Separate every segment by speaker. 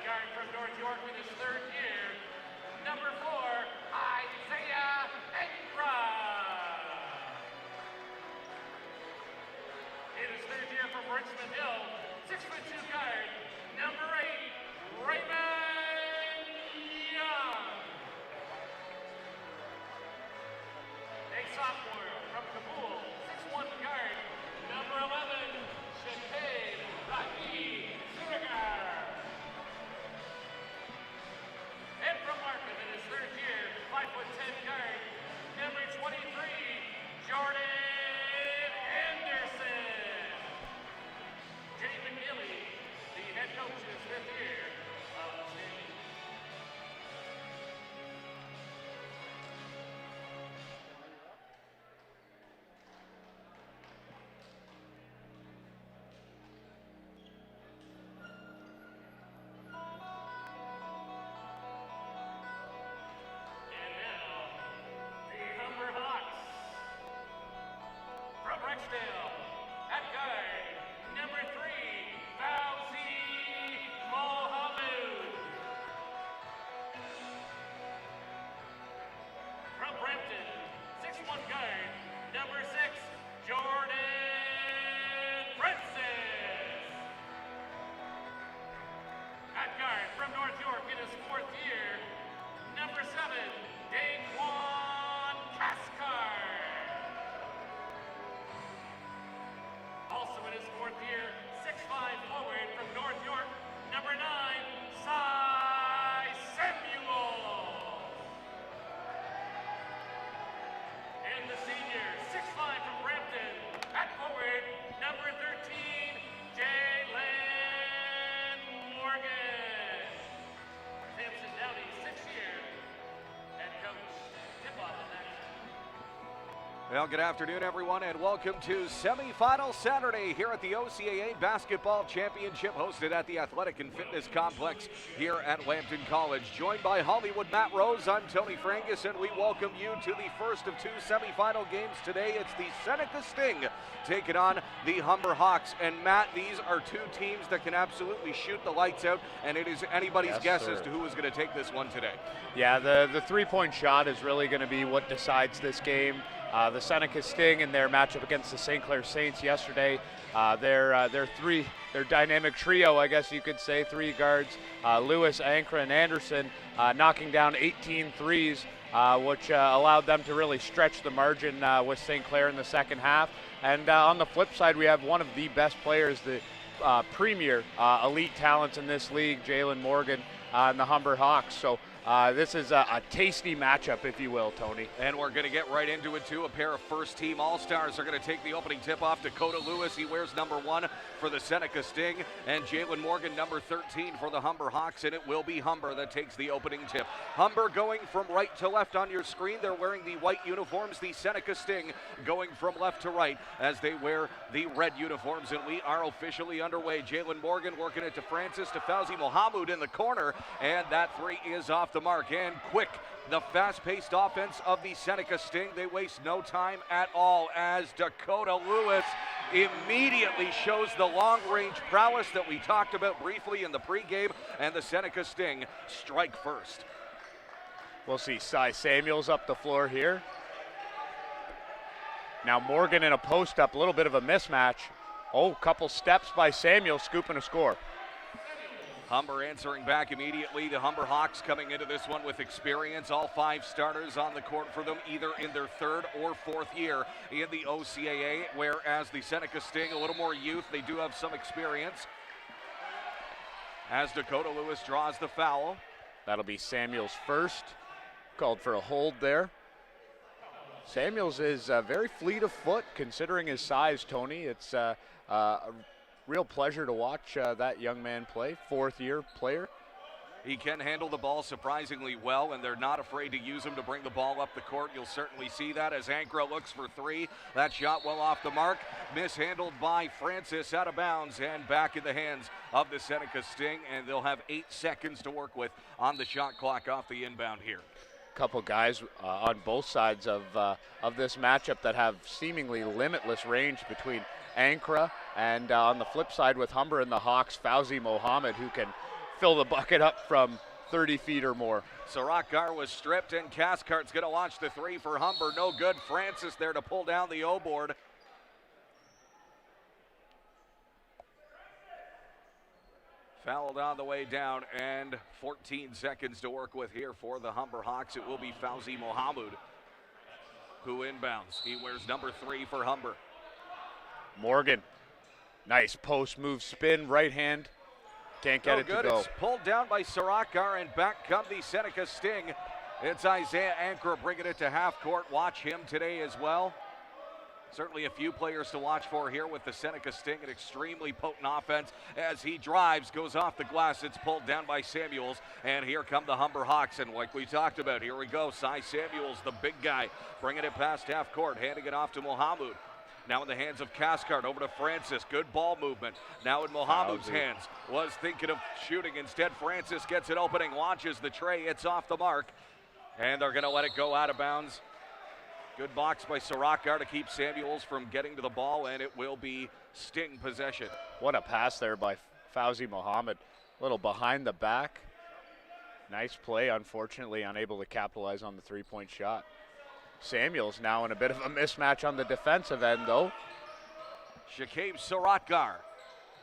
Speaker 1: guard from North York in his third year, number 4, Isaiah Engram. In his third year from Richmond Hill, 6'2" guard, number 8, Raymond Young. A sophomore from Kabul, 6'1" guard, number 11, Seneca. And from Markham in his third year, 5'10" guard, number 23, Jordan Anderson. Jay McGilly, the head coach in his fifth year of the team. And now, the Humber Hawks. From Rexdale, at guard, number 3, Fauzi Mohammed. From Brampton, 6'1" guard, number 6, Jordan Francis. At guard, from North York in his fourth year, number 7, Daquan Kaskar. Also in his fourth year, 6'5" forward from North York, number 9, Cy Samuel. And the senior, 6'5" from Brampton, at forward, number 13, Jalen Morgan. Sampson Downey, 6th year, head coach. Tip-off of action.
Speaker 2: Well, good afternoon, everyone, and welcome to semifinal Saturday here at the OCAA Basketball Championship, hosted at the Athletic and Fitness Complex here at Lambton College. Joined by Hollywood Matt Rose, I'm Tony Frangus, and we welcome you to the first of 2 semifinal games today. It's the Seneca Sting taking on the Humber Hawks. And Matt, these are 2 teams that can absolutely shoot the lights out, and it is anybody's guess as to who is going to take this one today.
Speaker 3: Yeah, the three-point shot is really going to be what decides this game. The Seneca Sting in their matchup against the St. Clair Saints yesterday, their dynamic trio, I guess you could say, 3 guards, Lewis, Ankra, and Anderson, knocking down 18 threes, which allowed them to really stretch the margin with St. Clair in the second half. And on the flip side, we have one of the best players, the premier elite talents in this league, Jalen Morgan, and the Humber Hawks. So this is a tasty matchup, if you will, Tony.
Speaker 2: And we're going to get right into it, too. A pair of first-team All-Stars are going to take the opening tip-off. Dakota Lewis, he wears number 1 for the Seneca Sting, and Jalen Morgan, number 13 for the Humber Hawks, and it will be Humber that takes the opening tip. Humber going from right to left on your screen. They're wearing the white uniforms. The Seneca Sting going from left to right as they wear the red uniforms, and we are officially underway. Jalen Morgan working it to Francis, to Fauzi Mohammed in the corner, and that 3 is off the mark. And quick, the fast-paced offense of the Seneca Sting. They waste no time at all as Dakota Lewis immediately shows the long-range prowess that we talked about briefly in the pregame, and the Seneca Sting strike first.
Speaker 3: We'll see Cy Samuels up the floor here. Now Morgan in a post-up, a little bit of a mismatch. Oh, couple steps by Samuel, scooping a score.
Speaker 2: Humber answering back immediately. The Humber Hawks coming into this one with experience. All 5 starters on the court for them, either in their 3rd or 4th year in the OCAA, whereas the Seneca Sting, a little more youth. They do have some experience. As Dakota Lewis draws the foul.
Speaker 3: That'll be Samuels first. Called for a hold there. Samuels is very fleet of foot considering his size, Tony. It's a real pleasure to watch that young man play, 4th-year player.
Speaker 2: He can handle the ball surprisingly well, and they're not afraid to use him to bring the ball up the court. You'll certainly see that as Ankra looks for 3. That shot well off the mark. Mishandled by Francis, out of bounds, and back in the hands of the Seneca Sting, and they'll have 8 seconds to work with on the shot clock off the inbound here.
Speaker 3: Couple guys on both sides of this matchup that have seemingly limitless range between Ankra and on the flip side with Humber and the Hawks, Fauzi Mohammed, who can fill the bucket up from 30 feet or more.
Speaker 2: Sarakar was stripped, and Cathcart's going to launch the three for Humber. No good. Francis there to pull down the O board. Fouled on the way down, and 14 seconds to work with here for the Humber Hawks. It will be Fauzi Mohammed who inbounds. He wears number 3 for Humber.
Speaker 3: Morgan, nice post move spin, right hand. Can't get it
Speaker 2: good.
Speaker 3: to go.
Speaker 2: It's pulled down by Sarakar, and back come the Seneca Sting. It's Isaiah Ankra bringing it to half court. Watch him today as well. Certainly a few players to watch for here with the Seneca Sting. An extremely potent offense as he drives, goes off the glass. It's pulled down by Samuels, and here come the Humber Hawks. And like we talked about, here we go. Cy Samuels, the big guy, bringing it past half court, handing it off to Mohammed. Now in the hands of Cathcart, over to Francis. Good ball movement. Now in Mohammed's hands. Was thinking of shooting. Instead, Francis gets it opening, launches the tray. It's off the mark, and they're going to let it go out of bounds. Good box by Sarakar to keep Samuels from getting to the ball, and it will be Sting possession.
Speaker 3: What a pass there by Fauzi Mohammed. A little behind the back. Nice play, unfortunately unable to capitalize on the three-point shot. Samuels now in a bit of a mismatch on the defensive end, though.
Speaker 2: Shakib Sarakar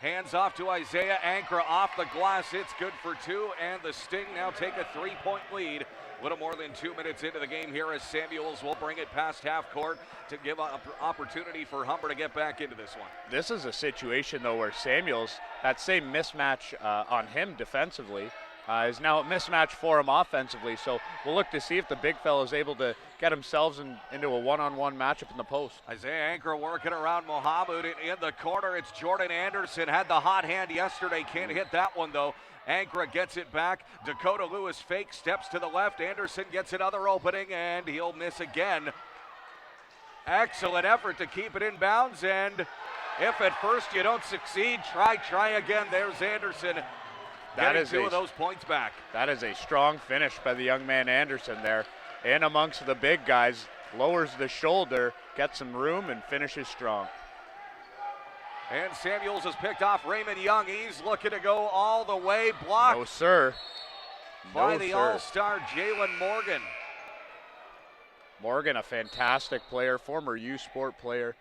Speaker 2: hands off to Isaiah Ankra off the glass. It's good for 2, and the Sting now take a 3-point lead. A little more than 2 minutes into the game here as Samuels will bring it past half court to give an opportunity for Humber to get back into this one.
Speaker 3: This is a situation, though, where Samuels, that same mismatch on him defensively, is now a mismatch for him offensively. So we'll look to see if the big fella is able to get himself into a one-on-one matchup in the post.
Speaker 2: Isaiah Ankra working around Mohammed in the corner. It's Jordan Anderson. Had the hot hand yesterday. Can't hit that one, though. Ankra gets it back. Dakota Lewis fake, steps to the left. Anderson gets another opening, and he'll miss again. Excellent effort to keep it in bounds, and if at first you don't succeed, try again. There's Anderson. That is 2 of those points back.
Speaker 3: That is a strong finish by the young man Anderson there. In amongst the big guys, lowers the shoulder, gets some room, and finishes strong.
Speaker 2: And Samuels has picked off Raymond Young. He's looking to go all the way. Blocked.
Speaker 3: No, sir.
Speaker 2: By the All-Star Jalen Morgan.
Speaker 3: Morgan, a fantastic player, former U Sport player,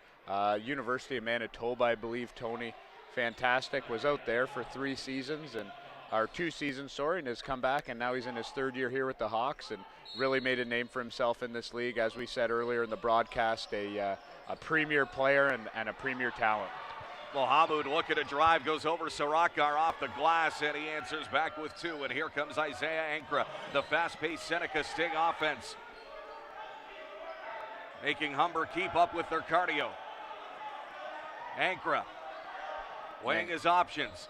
Speaker 3: University of Manitoba, I believe, Tony. Fantastic. Was out there for 2 seasons, and has come back, and now he's in his 3rd year here with the Hawks, and really made a name for himself in this league. As we said earlier in the broadcast, a premier player and a premier talent.
Speaker 2: Mohammed looking to drive, goes over Sarakar off the glass, and he answers back with 2. And here comes Isaiah Ankra, the fast-paced Seneca Sting offense, making Humber keep up with their cardio. Ankra weighing his options.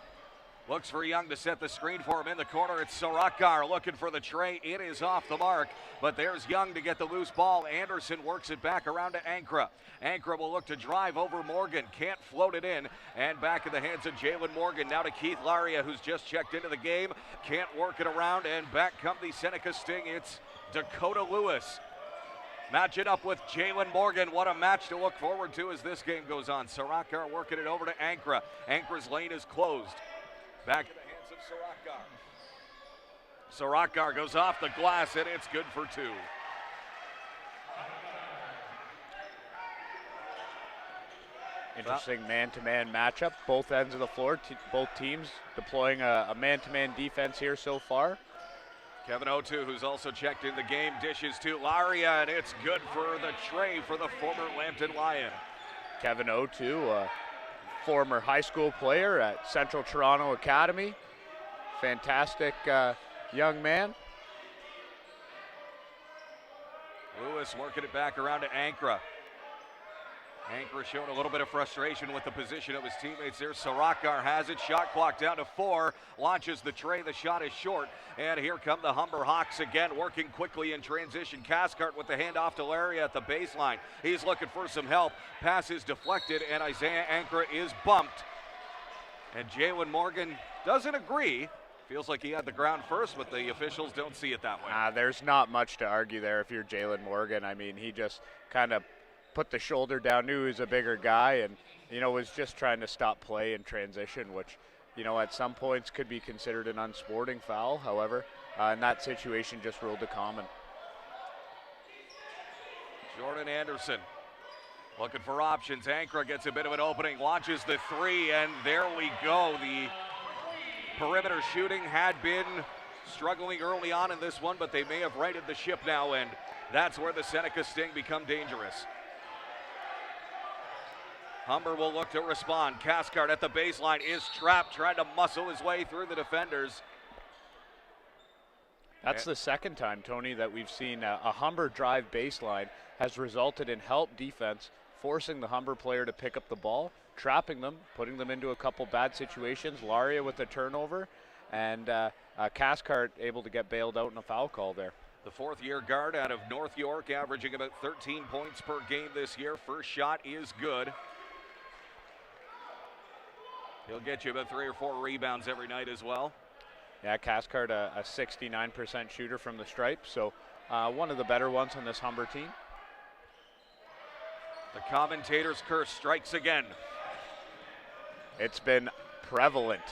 Speaker 2: Looks for Young to set the screen for him in the corner. It's Sarakar looking for the tray. It is off the mark, but there's Young to get the loose ball. Anderson works it back around to Ankra. Ankra will look to drive over Morgan. Can't float it in. And back in the hands of Jalen Morgan. Now to Keith Laria, who's just checked into the game. Can't work it around, and back come the Seneca Sting. It's Dakota Lewis. Match it up with Jalen Morgan. What a match to look forward to as this game goes on. Sarakar working it over to Ankra. Ankra's lane is closed. Back in the hands of Sarakar. Sarakar goes off the glass, and it's good for 2.
Speaker 3: Interesting man-to-man matchup. Both ends of the floor, both teams deploying a man-to-man defense here so far.
Speaker 2: Kevin O'Toole, who's also checked in the game, dishes to Laria, and it's good for the tray for the former Lambton Lion.
Speaker 3: Kevin O'Toole, a former high school player at Central Toronto Academy. Fantastic young man.
Speaker 2: Lewis working it back around to Ankra. Ankra showing a little bit of frustration with the position of his teammates there. Sarakar has it. Shot clock down to 4. Launches the tray. The shot is short. And here come the Humber Hawks again, working quickly in transition. Cathcart with the handoff to Laria at the baseline. He's looking for some help. Pass is deflected, and Isaiah Ankra is bumped. And Jalen Morgan doesn't agree. Feels like he had the ground first, but the officials don't see it that way.
Speaker 3: There's not much to argue there if you're Jalen Morgan. I mean, he just kind of put the shoulder down, knew he was a bigger guy, and was just trying to stop play in transition, which at some points could be considered an unsporting foul. However, in that situation, just ruled a common.
Speaker 2: Jordan Anderson looking for options. Ankra gets a bit of an opening, launches the three, and there we go. The perimeter shooting had been struggling early on in this one, but they may have righted the ship now, and that's where the Seneca Sting become dangerous. Humber will look to respond. Cathcart at the baseline is trapped, trying to muscle his way through the defenders.
Speaker 3: That's the second time, Tony, that we've seen a Humber drive baseline has resulted in help defense, forcing the Humber player to pick up the ball, trapping them, putting them into a couple bad situations. Laria with a turnover, and Cathcart able to get bailed out in a foul call there.
Speaker 2: The fourth-year guard out of North York, averaging about 13 points per game this year. First shot is good. He'll get you about 3 or 4 rebounds every night as well.
Speaker 3: Yeah, Cathcart a 69% shooter from the stripe, so one of the better ones on this Humber team.
Speaker 2: The commentator's curse strikes again.
Speaker 3: It's been prevalent.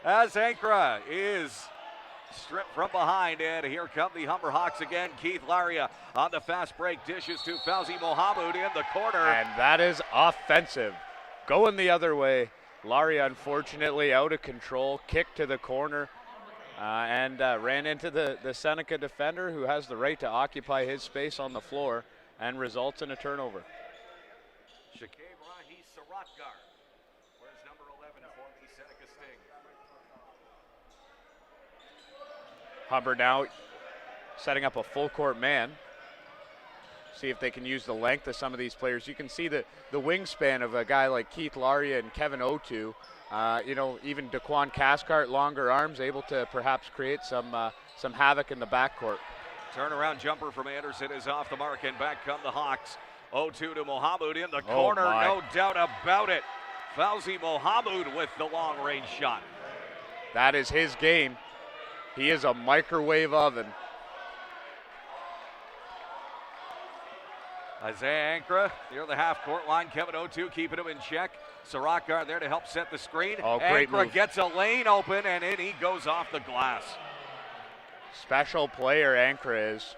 Speaker 2: As Ankra is stripped from behind, and here come the Humber Hawks again. Keith Laria on the fast break, dishes to Fauzi Mohammed in the corner.
Speaker 3: And that is offensive. Going the other way. Laria unfortunately out of control, kick to the corner, and ran into the Seneca defender, who has the right to occupy his space on the floor, and results in a turnover.
Speaker 2: Shakib Rahi Saratgar, where's number 11 for the Seneca Sting.
Speaker 3: Humber now setting up a full court man. See if they can use the length of some of these players. You can see the wingspan of a guy like Keith Laria and Kevin Otu. Even Daquan Cathcart, longer arms, able to perhaps create some havoc in the backcourt.
Speaker 2: Turnaround jumper from Anderson is off the mark, and back come the Hawks. 0-2 to Mohammed in the corner, no doubt about it. Fauzi Mohammed with the long-range shot.
Speaker 3: That is his game. He is a microwave oven.
Speaker 2: Isaiah Ankra near the half-court line. Kevin Otu keeping him in check. Saratgar there to help set the screen.
Speaker 3: Oh, great
Speaker 2: Ankra
Speaker 3: move.
Speaker 2: gets a lane open, and in he goes off the glass.
Speaker 3: Special player Ankra is.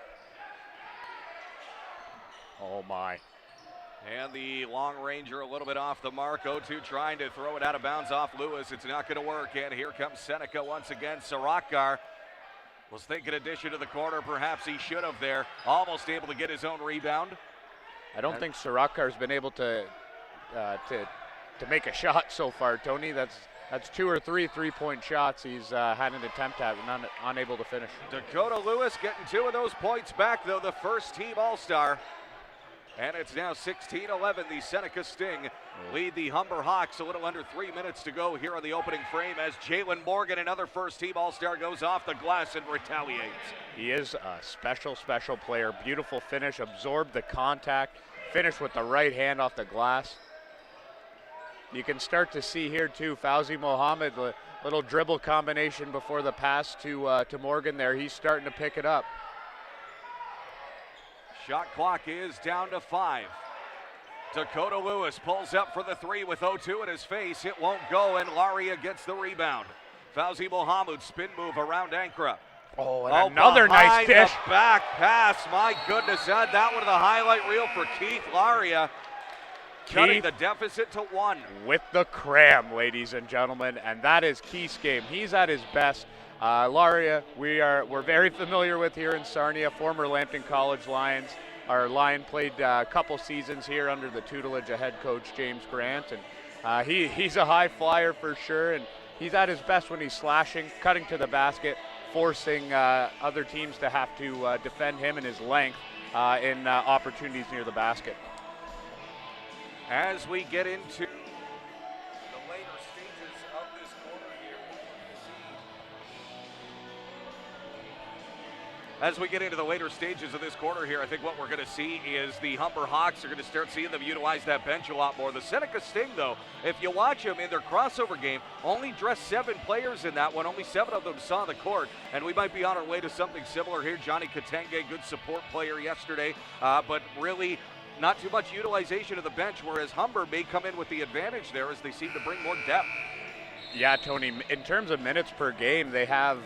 Speaker 3: Oh, my.
Speaker 2: And the long ranger a little bit off the mark. Otu trying to throw it out of bounds off Lewis. It's not going to work, and here comes Seneca once again. Saratgar was thinking addition to the corner. Perhaps he should have there. Almost able to get his own rebound.
Speaker 3: I don't think Saratkar's been able to make a shot so far, Tony. That's 2 or 3 three-point shots he's had an attempt at and unable to finish.
Speaker 2: Dakota Lewis getting 2 of those points back, though, the first team All-Star. And it's now 16-11. The Seneca Sting lead the Humber Hawks. A little under 3 minutes to go here on the opening frame as Jalen Morgan, another first-team All-Star, goes off the glass and retaliates.
Speaker 3: He is a special player. Beautiful finish, absorbed the contact, finished with the right hand off the glass. You can start to see here, too, Fauzi Mohammed, the little dribble combination before the pass to Morgan there. He's starting to pick it up.
Speaker 2: Shot clock is down to 5. Dakota Lewis pulls up for the 3 with 0-2 in his face. It won't go, and Laria gets the rebound. Fauzi Mohammed spin move around Ankra.
Speaker 3: Oh, and another nice dish.
Speaker 2: The back pass, my goodness, add that one to the highlight reel for Keith Laria. Cutting the deficit to 1.
Speaker 3: With the cram, ladies and gentlemen, and that is Keith's game. He's at his best. Laria, we're very familiar with here in Sarnia, former Lambton College Lions. Our Lion played a couple seasons here under the tutelage of head coach James Grant, and he's a high flyer for sure, and he's at his best when he's slashing, cutting to the basket, forcing other teams to have to defend him and his length in opportunities near the basket.
Speaker 2: As we get into the later stages of this quarter here, I think what we're going to see is the Humber Hawks are going to start seeing them utilize that bench a lot more. The Seneca Sting, though, if you watch them in their crossover game, only dressed 7 players in that one. Only 7 of them saw the court, and we might be on our way to something similar here. Johnny Katenge, good support player yesterday, but really not too much utilization of the bench, whereas Humber may come in with the advantage there as they seem to bring more depth.
Speaker 3: Yeah, Tony, in terms of minutes per game, they have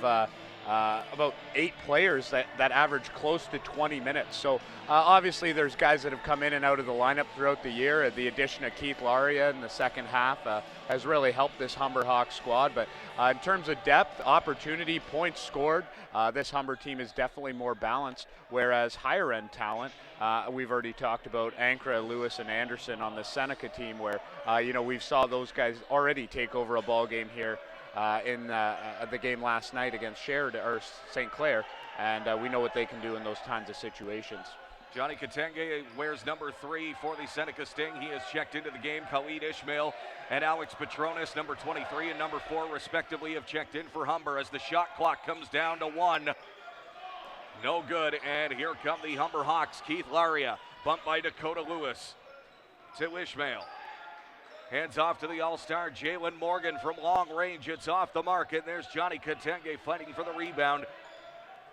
Speaker 3: about 8 players that average close to 20 minutes. So obviously there's guys that have come in and out of the lineup throughout the year. The addition of Keith Laria in the second half has really helped this Humber Hawks squad. But in terms of depth, opportunity, points scored, this Humber team is definitely more balanced, whereas higher end talent, we've already talked about Ankra, Lewis, and Anderson on the Seneca team, where we saw those guys already take over a ball game here in the game last night against St. Clair, and we know what they can do in those kinds of situations.
Speaker 2: Johnny Katenge wears number 3 for the Seneca Sting. He has checked into the game. Khalid Ishmael and Alex Petronis, number 23 and number 4 respectively, have checked in for Humber as the shot clock comes down to 1. No good, and here come the Humber Hawks. Keith Laria, bumped by Dakota Lewis to Ishmael. Hands off to the All-Star Jalen Morgan from long range. It's off the mark, and there's Johnny Katenge fighting for the rebound.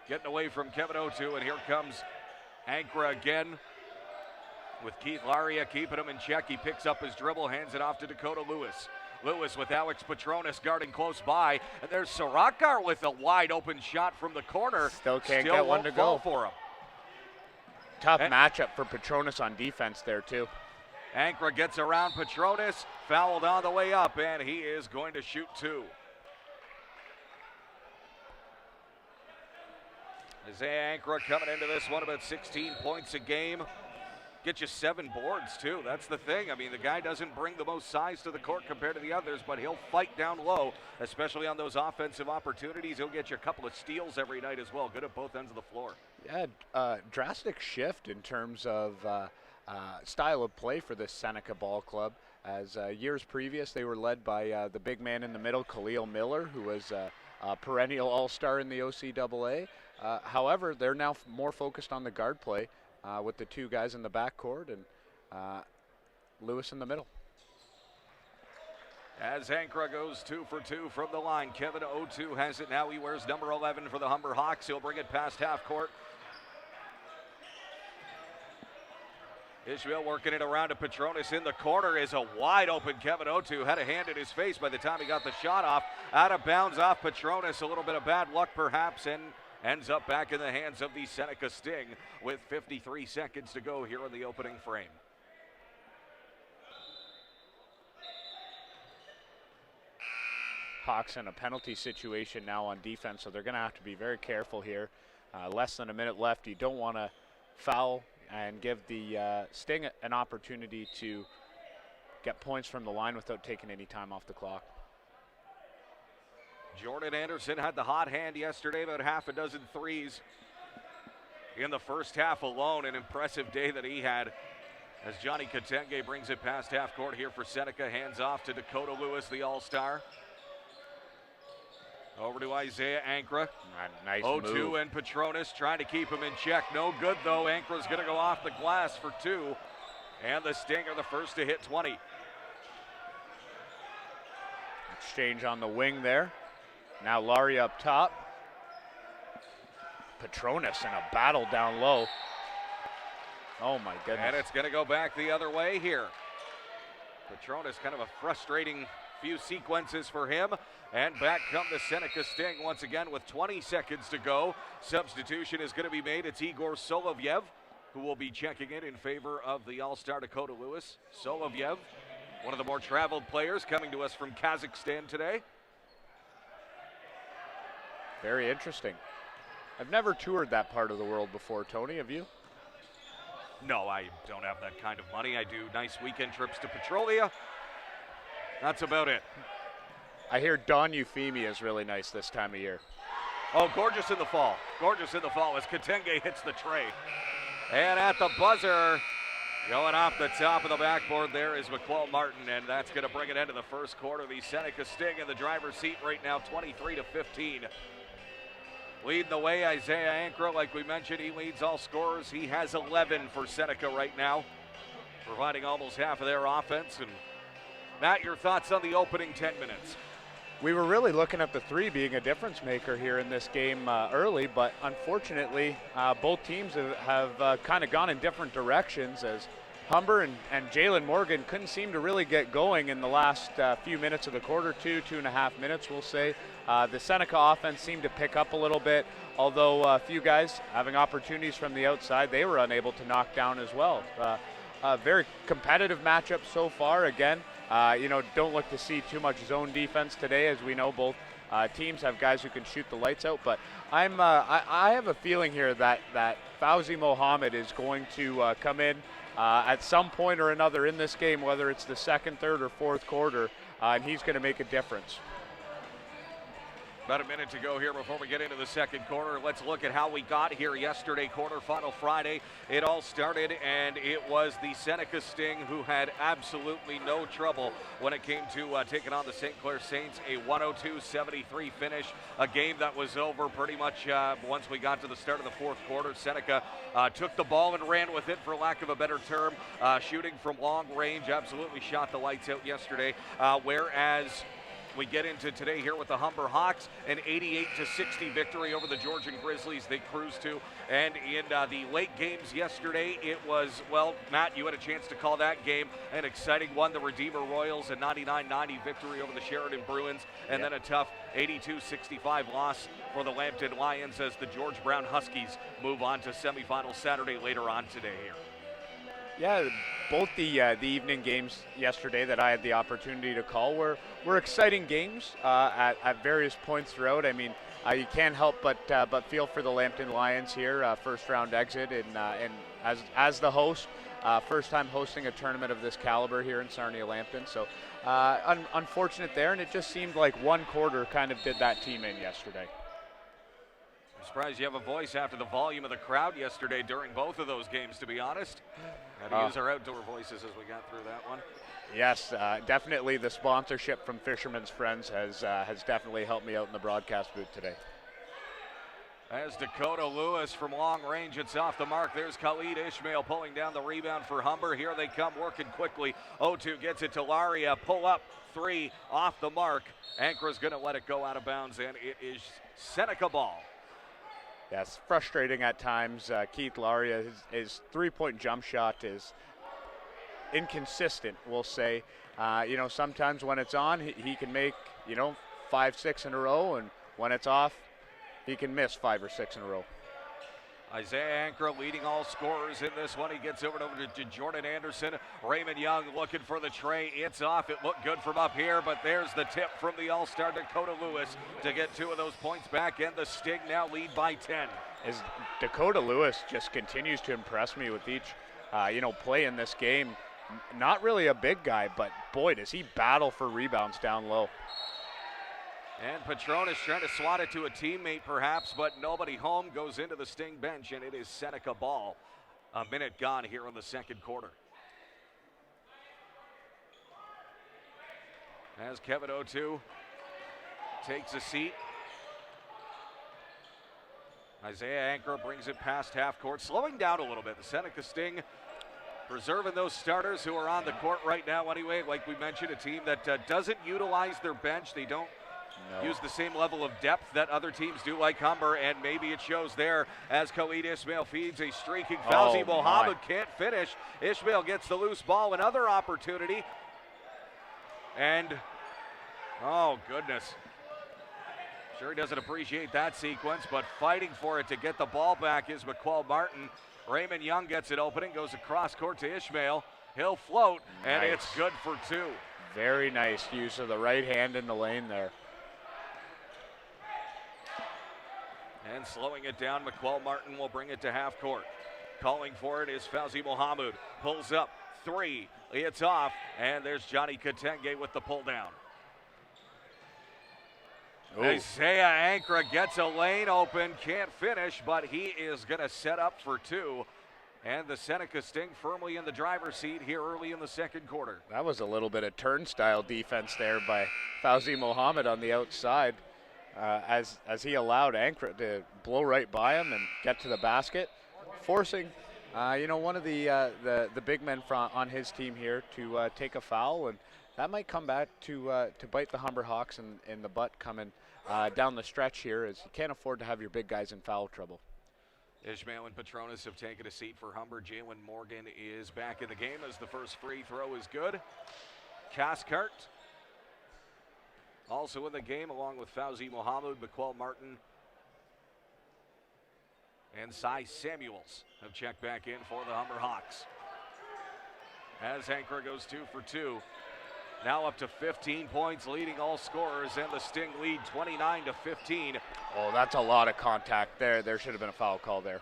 Speaker 2: Getting away from Kevin Otu, and here comes Ankra again with Keith Laria keeping him in check. He picks up his dribble, hands it off to Dakota Lewis. Lewis with Alex Petronis guarding close by, and there's Sarakar with a wide open shot from the corner.
Speaker 3: Still can't get one to go
Speaker 2: for him.
Speaker 3: Tough matchup for Petronis on defense there too.
Speaker 2: Ankra gets around Petronis, fouled on the way up, and he is going to shoot 2. Isaiah Ankra coming into this one about 16 points a game. Get you 7 boards too, that's the thing. I mean, the guy doesn't bring the most size to the court compared to the others, but he'll fight down low, especially on those offensive opportunities. He'll get you a couple of steals every night as well. Good at both ends of the floor.
Speaker 3: Yeah, drastic shift in terms of style of play for this Seneca ball club. As years previous, they were led by the big man in the middle, Khalil Miller, who was a perennial all-star in the OCAA. However, they're now more focused on the guard play with the 2 guys in the backcourt and Lewis in the middle.
Speaker 2: As Ankra goes 2 for 2 from the line, Kevin Otu has it now. He wears number 11 for the Humber Hawks. He'll bring it past half court. Ishmael working it around to Petronis in the corner is a wide open Kevin Otu. Had a hand in his face by the time he got the shot off. Out of bounds off Petronis. A little bit of bad luck perhaps, and ends up back in the hands of the Seneca Sting with 53 seconds to go here in the opening frame.
Speaker 3: Hawks in a penalty situation now on defense, so they're going to have to be very careful here. Less than a minute left. You don't want to foul and give the Sting an opportunity to get points from the line without taking any time off the clock.
Speaker 2: Jordan Anderson had the hot hand yesterday, about half a dozen threes in the first half alone. An impressive day that he had as Johnny Katenge brings it past half court here for Seneca. Hands off to Dakota Lewis, the all-star. Over to Isaiah Ankra.
Speaker 3: Nice
Speaker 2: Otu
Speaker 3: move.
Speaker 2: And Petronis trying to keep him in check. No good though. Ankra's going to go off the glass for 2. And the Sting are the first to hit 20.
Speaker 3: Exchange on the wing there. Now Laurie up top. Petronis in a battle down low. Oh my goodness.
Speaker 2: And it's going to go back the other way here. Petronis, kind of a frustrating few sequences for him. And back come the Seneca Sting once again with 20 seconds to go. Substitution is going to be made. It's Igor Solovyev who will be checking in favor of the all-star Dakota Lewis. Solovyev, one of the more traveled players coming to us from Kazakhstan today.
Speaker 3: Very interesting. I've never toured that part of the world before, Tony, have you?
Speaker 2: No, I don't have that kind of money. I do nice weekend trips to Petrolia. That's about it.
Speaker 3: I hear Don Euphemia is really nice this time of year.
Speaker 2: Oh, gorgeous in the fall. Gorgeous in the fall as Katenge hits the tray. And at the buzzer, going off the top of the backboard there is McQuell Martin, and that's going to bring it into the first quarter. The Seneca Sting in the driver's seat right now, 23-15. Leading the way, Isaiah Ankra, like we mentioned, he leads all scorers. He has 11 for Seneca right now, providing almost half of their offense. And Matt, your thoughts on the opening 10 minutes?
Speaker 3: We were really looking at the 3 being a difference maker here in this game early, but unfortunately both teams have kind of gone in different directions as Humber and Jalen Morgan couldn't seem to really get going in the last few minutes of the quarter, 2.5 minutes, we'll say. The Seneca offense seemed to pick up a little bit, although a few guys having opportunities from the outside, they were unable to knock down as well. A very competitive matchup so far. Again, don't look to see too much zone defense today, as we know both teams have guys who can shoot the lights out. But I have a feeling here that Fauzi Mohammed is going to come in at some point or another in this game, whether it's the second, third, or fourth quarter, and he's going to make a difference.
Speaker 2: About a minute to go here before we get into the second quarter. Let's look at how we got here yesterday, quarterfinal Friday. It all started, and it was the Seneca Sting who had absolutely no trouble when it came to taking on the St. Clair Saints. A 102-73 finish, a game that was over pretty much once we got to the start of the fourth quarter. Seneca took the ball and ran with it, for lack of a better term, shooting from long range. Absolutely shot the lights out yesterday, whereas we get into today here with the Humber Hawks, an 88-60 victory over the Georgian Grizzlies. They cruised to. And in the late games yesterday, it was, well, Matt, you had a chance to call that game an exciting one. The Redeemer Royals, a 99-90 victory over the Sheridan Bruins, and then a tough 82-65 loss for the Lambton Lions as the George Brown Huskies move on to semifinals Saturday later on today here.
Speaker 3: Yeah, both the evening games yesterday that I had the opportunity to call were exciting games at various points throughout. I mean, you can't help but feel for the Lambton Lions here, first round exit, and as the host, first time hosting a tournament of this caliber here in Sarnia Lambton. So unfortunate there, and it just seemed like one quarter kind of did that team in yesterday.
Speaker 2: Surprised you have a voice after the volume of the crowd yesterday during both of those games, to be honest. Had to use our outdoor voices as we got through that one.
Speaker 3: Yes, definitely the sponsorship from Fisherman's Friends has definitely helped me out in the broadcast booth today.
Speaker 2: As Dakota Lewis from long range, it's off the mark. There's Khalid Ishmael pulling down the rebound for Humber. Here they come working quickly. 0-2 gets it to Laria. Pull up, 3 off the mark. Ancra's going to let it go out of bounds, and it is Seneca ball.
Speaker 3: Yes, frustrating at times. Keith Laria, his three-point jump shot is inconsistent, we'll say. Sometimes when it's on, he can make, 5, 6 in a row, and when it's off, he can miss 5 or 6 in a row.
Speaker 2: Isaiah Ankra leading all scorers in this one. He gets over to Jordan Anderson. Raymond Young looking for the tray. It's off. It looked good from up here, but there's the tip from the All-Star Dakota Lewis to get 2 of those points back, and the Sting now lead by 10.
Speaker 3: As Dakota Lewis just continues to impress me with each, play in this game. Not really a big guy, but boy, does he battle for rebounds down low.
Speaker 2: And Petronas trying to swat it to a teammate perhaps, but nobody home. Goes into the Sting bench, and it is Seneca ball. A minute gone here in the second quarter. As Kevin O2 takes a seat. Isaiah Ankra brings it past half court, slowing down a little bit. The Seneca Sting preserving those starters who are on the court right now anyway. Like we mentioned, a team that doesn't utilize their bench. They don't use the same level of depth that other teams do, like Humber, and maybe it shows there as Khalid Ishmael feeds a streaking Fauzi Mohammed. Can't finish. Ishmael gets the loose ball, another opportunity. And, oh goodness. Sure he doesn't appreciate that sequence, but fighting for it to get the ball back is McQuell Martin. Raymond Young gets it opening, goes across court to Ishmael. He'll float, and it's good for 2.
Speaker 3: Very nice use of the right hand in the lane there.
Speaker 2: And slowing it down, McQuell Martin will bring it to half court. Calling for it is Fauzi Mohammed. Pulls up, 3. It's off, and there's Johnny Katenge with the pull down. Ooh. Isaiah Ankra gets a lane open, can't finish, but he is going to set up for 2. And the Seneca Sting firmly in the driver's seat here early in the second quarter.
Speaker 3: That was a little bit of turnstile defense there by Fauzi Mohammed on the outside. As he allowed Ankra to blow right by him and get to the basket, forcing, one of the big men on his team here to take a foul, and that might come back to bite the Humber Hawks in the butt coming down the stretch here, as you can't afford to have your big guys in foul trouble.
Speaker 2: Ishmael and Petronas have taken a seat for Humber. Jalen Morgan is back in the game as the first free throw is good. Cathcart also in the game along with Fauzi Mohammed, McQuell Martin, and Cy Samuels have checked back in for the Humber Hawks. As Ankara goes 2 for 2. Now up to 15 points, leading all scorers, and the Sting lead 29-15.
Speaker 3: Oh, that's a lot of contact there. There should have been a foul call there.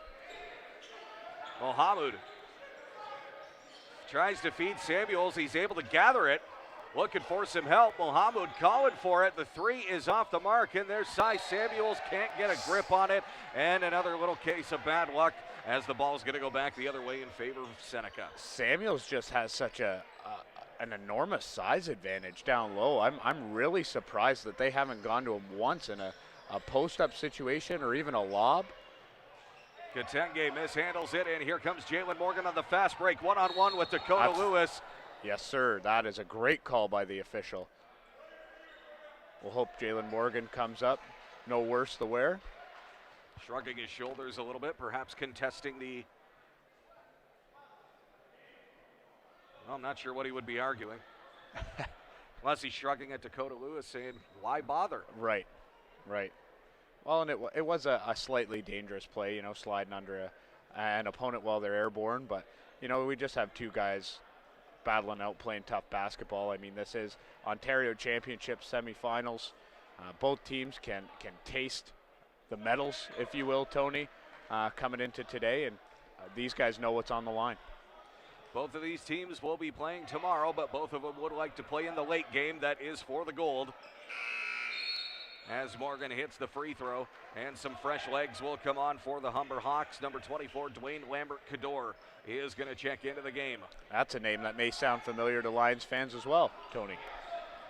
Speaker 2: Mohammed tries to feed Samuels. He's able to gather it. Looking for some help. Mohammed calling for it. The three is off the mark, and there's Cy Samuels. Can't get a grip on it. And another little case of bad luck as the ball's going to go back the other way in favor of Seneca.
Speaker 3: Samuels just has such an enormous size advantage down low. I'm really surprised that they haven't gone to him once in a post-up situation or even a lob.
Speaker 2: Katenge mishandles it, and here comes Jalen Morgan on the fast break. One-on-one with Dakota Lewis.
Speaker 3: Yes, sir. That is a great call by the official. We'll hope Jalen Morgan comes up. No worse the wear.
Speaker 2: Shrugging his shoulders a little bit, perhaps contesting the... Well, I'm not sure what he would be arguing. Unless he's shrugging at Dakota Lewis saying, why bother?
Speaker 3: Right, right. Well, and it was a slightly dangerous play, you know, sliding under an opponent while they're airborne. But, you know, we just have two guys battling out, playing tough basketball. I mean, this is Ontario Championship semifinals. Both teams can taste the medals, if you will, Tony, coming into today. And these guys know what's on the line.
Speaker 2: Both of these teams will be playing tomorrow, but both of them would like to play in the late game that is for the gold. As Morgan hits the free throw, and some fresh legs will come on for the Humber Hawks. Number 24, Dwayne Lambert-Cador, is going to check into the game.
Speaker 3: That's a name that may sound familiar to Lions fans as well, Tony.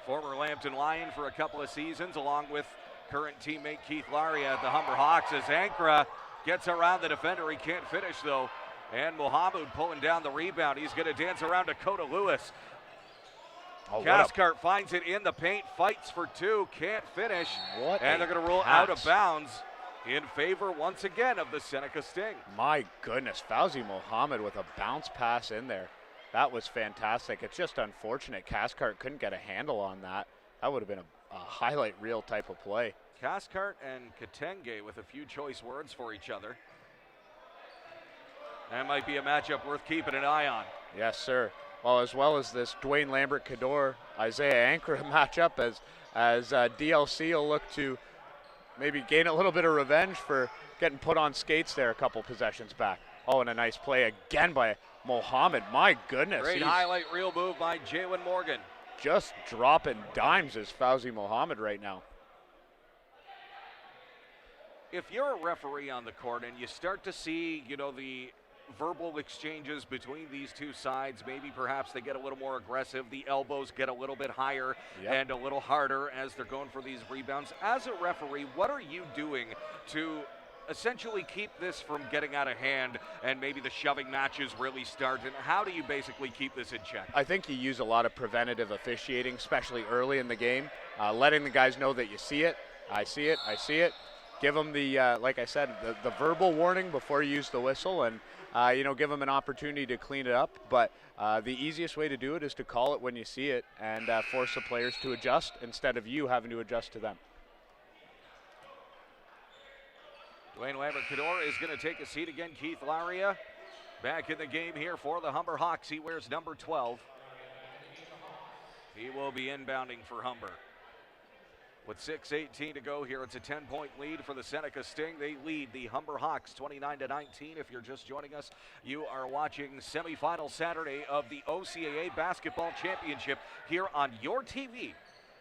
Speaker 2: Former Lambton Lion for a couple of seasons, along with current teammate Keith Laria at the Humber Hawks, as Ankara gets around the defender. He can't finish, though. And Mohammed pulling down the rebound. He's going to dance around Dakota Lewis.
Speaker 3: Oh,
Speaker 2: Cathcart finds it in the paint, fights for two, can't finish. And they're going to roll out of bounds in favor once again of the Seneca Sting.
Speaker 3: My goodness, Fauzi Mohammed with a bounce pass in there. That was fantastic. It's just unfortunate Cathcart couldn't get a handle on that. That would have been a highlight reel type of play.
Speaker 2: Cathcart and Katenge with a few choice words for each other. That might be a matchup worth keeping an eye on.
Speaker 3: Yes, sir. Well, as well as this Dwayne Lambert-Cador, Isaiah Ankara matchup, as DLC will look to maybe gain a little bit of revenge for getting put on skates there a couple possessions back. Oh, and a nice play again by Mohammed. My goodness.
Speaker 2: Great highlight reel move by Jalen Morgan.
Speaker 3: Just dropping dimes is Fauzi Mohammed right now.
Speaker 2: If you're a referee on the court and you start to see, you know, the verbal exchanges between these two sides, maybe perhaps they get a little more aggressive, the elbows get a little bit higher and a little harder as they're going for these rebounds. As a referee, what are you doing to essentially keep this from getting out of hand and maybe the shoving matches really start? And how do you basically keep this in check?
Speaker 3: I think you use a lot of preventative officiating, especially early in the game, letting the guys know that you see it, I see it, I see it. Give them the, like I said, the verbal warning before you use the whistle, and you know, give them an opportunity to clean it up. But the easiest way to do it is to call it when you see it and force the players to adjust instead of you having to adjust to them.
Speaker 2: Dwayne Lambert-Cador is going to take a seat again. Keith Laria back in the game here for the Humber Hawks. He wears number 12. He will be inbounding for Humber. With 6:18 to go here, it's a 10-point lead for the Seneca Sting. They lead the Humber Hawks 29-19. If you're just joining us, you are watching semifinal Saturday of the OCAA Basketball Championship here on your TV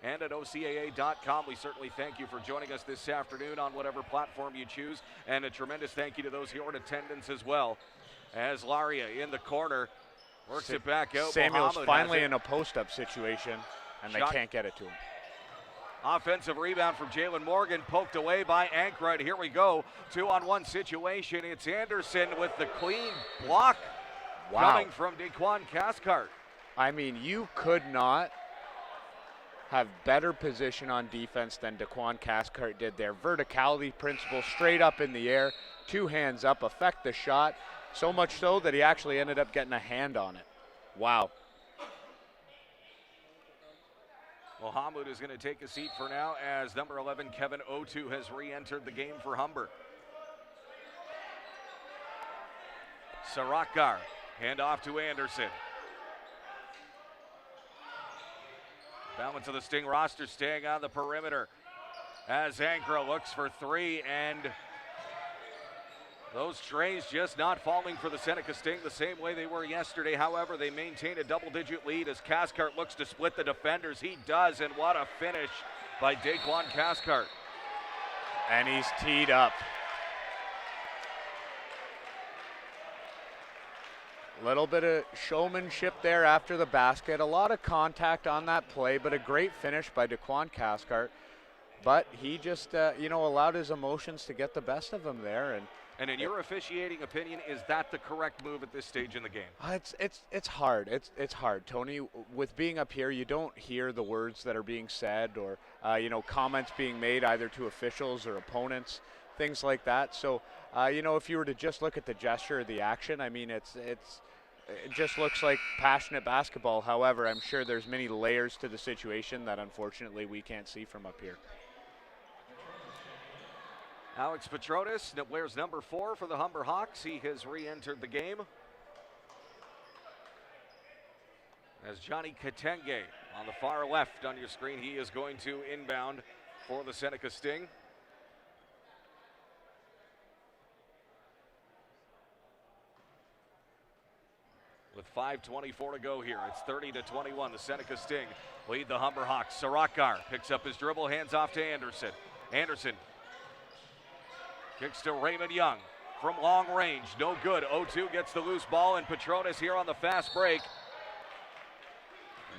Speaker 2: and at OCAA.com. We certainly thank you for joining us this afternoon on whatever platform you choose, and a tremendous thank you to those here in attendance as well. As Laria in the corner works it back out.
Speaker 3: Samuel's finally in a post-up situation, and they can't get it to him.
Speaker 2: Offensive rebound from Jalen Morgan, poked away by Ankara. Here we go, 2-on-1 situation. It's Anderson with the clean block coming from Daquan Cathcart.
Speaker 3: I mean, you could not have better position on defense than Daquan Cathcart did there. Verticality principle straight up in the air. 2 hands up, affect the shot, so much so that he actually ended up getting a hand on it. Wow.
Speaker 2: Well, Hamud is going to take a seat for now as number 11, Kevin Otu, has re-entered the game for Humber. Sarakar, hand off to Anderson. Balance of the Sting roster staying on the perimeter as Ankra looks for 3, and those trays just not falling for the Seneca Sting the same way they were yesterday. However, they maintain a double-digit lead as Cathcart looks to split the defenders. He does, and what a finish by Daquan Cathcart.
Speaker 3: And he's teed up. Little bit of showmanship there after the basket. A lot of contact on that play, but a great finish by Daquan Cathcart. But he just, allowed his emotions to get the best of him there.
Speaker 2: And in your officiating opinion, is that the correct move at this stage in the game?
Speaker 3: It's hard. It's hard, Tony. With being up here, you don't hear the words that are being said or comments being made either to officials or opponents, things like that. So if you were to just look at the gesture or the action, I mean, it just looks like passionate basketball. However, I'm sure there's many layers to the situation that unfortunately we can't see from up here.
Speaker 2: Alex Petronis wears number 4 for the Humber Hawks. He has re-entered the game. As Johnny Katenge on the far left on your screen, he is going to inbound for the Seneca Sting. With 5:24 to go here, it's 30-21. The Seneca Sting lead the Humber Hawks. Sarakar picks up his dribble, hands off to Anderson. Anderson kicks to Raymond Young from long range. No good. O2 gets the loose ball, and Petronis here on the fast break.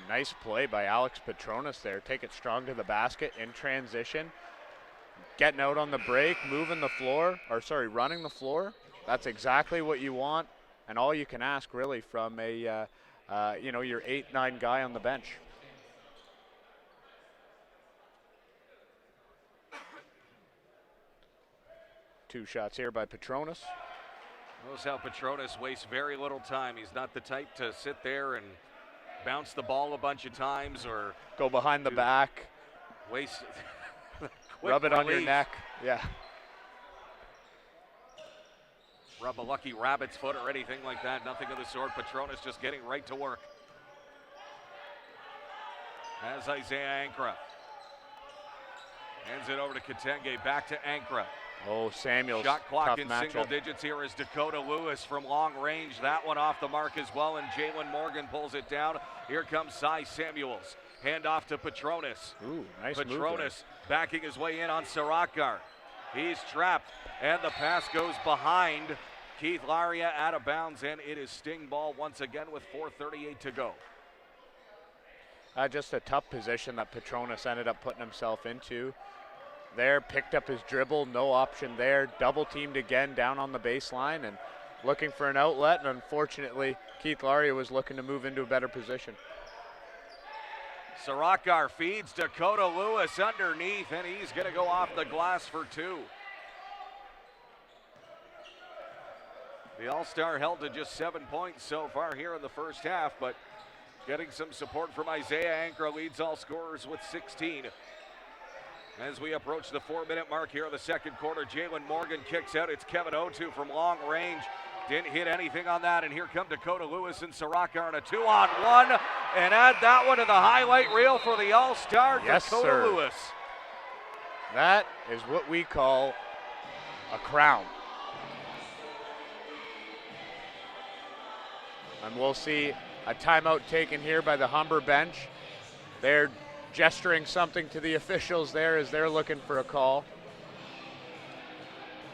Speaker 3: Nice play by Alex Petronis there. Take it strong to the basket in transition. Getting out on the break, running the floor. That's exactly what you want, and all you can ask really from your 8-9 guy on the bench. Two shots here by Petronis.
Speaker 2: Knows how Petronis wastes very little time. He's not the type to sit there and bounce the ball a bunch of times or
Speaker 3: go behind the back.
Speaker 2: Waste.
Speaker 3: Rub it on your neck. Yeah.
Speaker 2: Rub a lucky rabbit's foot or anything like that. Nothing of the sort. Petronis just getting right to work. As Isaiah Ankra hands it over to Katenge. Back to Ankra.
Speaker 3: Oh, Samuels.
Speaker 2: Shot clock in
Speaker 3: matchup.
Speaker 2: Single digits here is Dakota Lewis from long range. That one off the mark as well, and Jalen Morgan pulls it down. Here comes Cy Samuels. Hand off to Petronis.
Speaker 3: Ooh, nice move
Speaker 2: Petronis backing his way in on Sarakar. He's trapped, and the pass goes behind Keith Laria out of bounds, and it is Sting ball once again with 4:38 to go.
Speaker 3: Just a tough position that Petronis ended up putting himself into. There, picked up his dribble, no option there. Double teamed again down on the baseline and looking for an outlet, and unfortunately, Keith Laria was looking to move into a better position.
Speaker 2: Sarakar feeds Dakota Lewis underneath, and he's going to go off the glass for 2. The All-Star held to just 7 points so far here in the first half, but getting some support from Isaiah Ankra, leads all scorers with 16. As we approach the 4-minute mark here in the second quarter, Jalen Morgan kicks out. It's Kevin Otu from long range. Didn't hit anything on that, and here come Dakota Lewis and Sarakar on a 2-on-1, and add that one to the highlight reel for the All-Star,
Speaker 3: yes,
Speaker 2: Dakota
Speaker 3: sir.
Speaker 2: Lewis.
Speaker 3: That is what we call a crown. And we'll see a timeout taken here by the Humber bench. They're gesturing something to the officials there as they're looking for a call.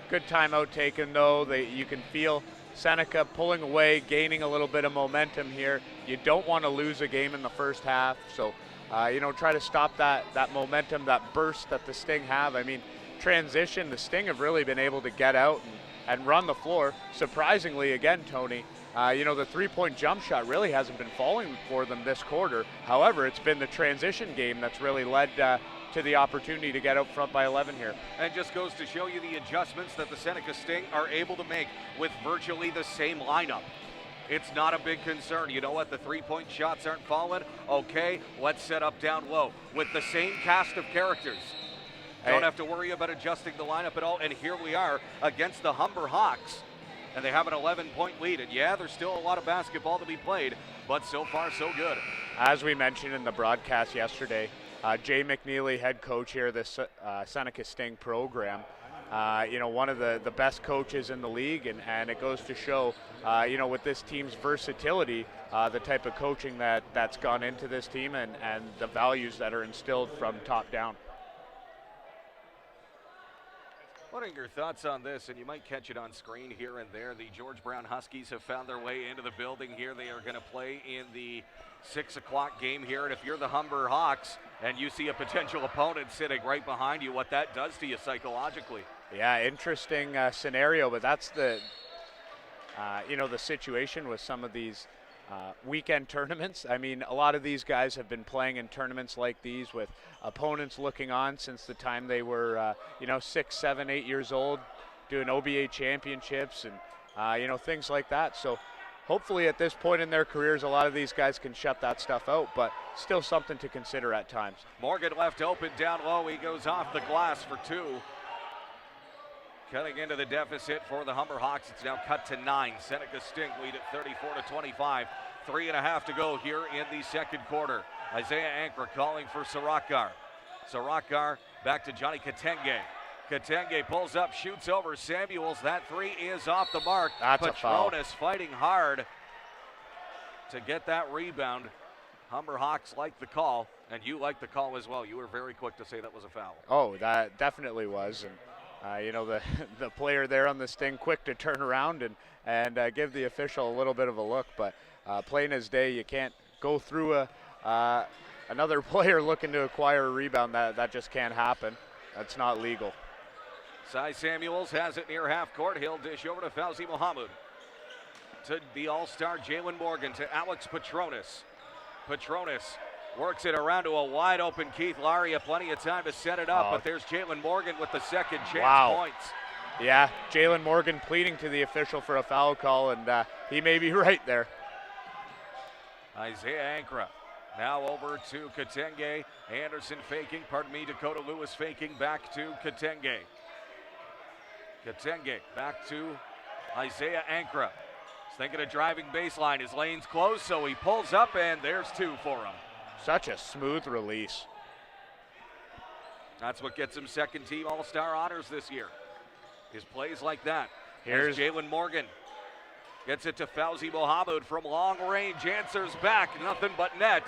Speaker 3: Good timeout taken though. You can feel Seneca pulling away, gaining a little bit of momentum here. You don't want to lose a game in the first half, so try to stop that momentum, that burst that the Sting have. I mean, transition, the Sting have really been able to get out and run the floor. Surprisingly, again, Tony, the three-point jump shot really hasn't been falling for them this quarter. However, it's been the transition game that's really led to the opportunity to get out front by 11 here.
Speaker 2: And just goes to show you the adjustments that the Seneca Sting are able to make with virtually the same lineup. It's not a big concern. You know what? The three-point shots aren't falling. Okay, let's set up down low with the same cast of characters. Don't have to worry about adjusting the lineup at all. And here we are against the Humber Hawks. And they have an 11-point lead. And yeah, there's still a lot of basketball to be played, but so far so good.
Speaker 3: As we mentioned in the broadcast yesterday, Jay McNeely, head coach here, this Seneca Sting program, one of the best coaches in the league, and it goes to show, with this team's versatility, the type of coaching that's gone into this team and the values that are instilled from top down.
Speaker 2: What are your thoughts on this? And you might catch it on screen here and there. The George Brown Huskies have found their way into the building here. They are going to play in the 6 o'clock game here. And if you're the Humber Hawks and you see a potential opponent sitting right behind you, what that does to you psychologically.
Speaker 3: Yeah, interesting scenario, but that's the situation with some of these weekend tournaments. I mean, a lot of these guys have been playing in tournaments like these with opponents looking on since the time they were, 6, 7, 8 years old, doing OBA championships and, things like that. So hopefully at this point in their careers, a lot of these guys can shut that stuff out, but still something to consider at times.
Speaker 2: Morgan left open down low. He goes off the glass for 2. Cutting into the deficit for the Humber Hawks. It's now cut to 9. Seneca Sting lead at 34-25. 3.5 to go here in the second quarter. Isaiah Ankra calling for Sarakar. Sarakar back to Johnny Katenge. Katenge pulls up, shoots over Samuels. That 3 is off the mark.
Speaker 3: That's a foul.
Speaker 2: Patronus fighting hard to get that rebound. Humber Hawks like the call, and you like the call as well. You were very quick to say that was a foul.
Speaker 3: Oh, that definitely was. And the player there on the Sting quick to turn around and give the official a little bit of a look, but plain as day, you can't go through another player looking to acquire a rebound. That just can't happen. That's not legal.
Speaker 2: Cy Samuels has it near half court. He'll dish over to Fauzi Mohammed. To the all-star Jalen Morgan, to Alex Patronus. Patronus works it around to a wide-open Keith Laria. Plenty of time to set it up, but there's Jalen Morgan with the second chance points.
Speaker 3: Yeah, Jalen Morgan pleading to the official for a foul call, and he may be right there.
Speaker 2: Isaiah Ankra now over to Katenge. Anderson faking, Dakota Lewis faking back to Katenge. Katenge back to Isaiah Ankra. He's thinking of driving baseline. His lane's closed, so he pulls up, and there's 2 for him.
Speaker 3: Such a smooth release.
Speaker 2: That's what gets him second team All-Star honors this year. His plays like that. Here's Jalen Morgan. Gets it to Fauzi Mohammed from long range. Answers back. Nothing but net.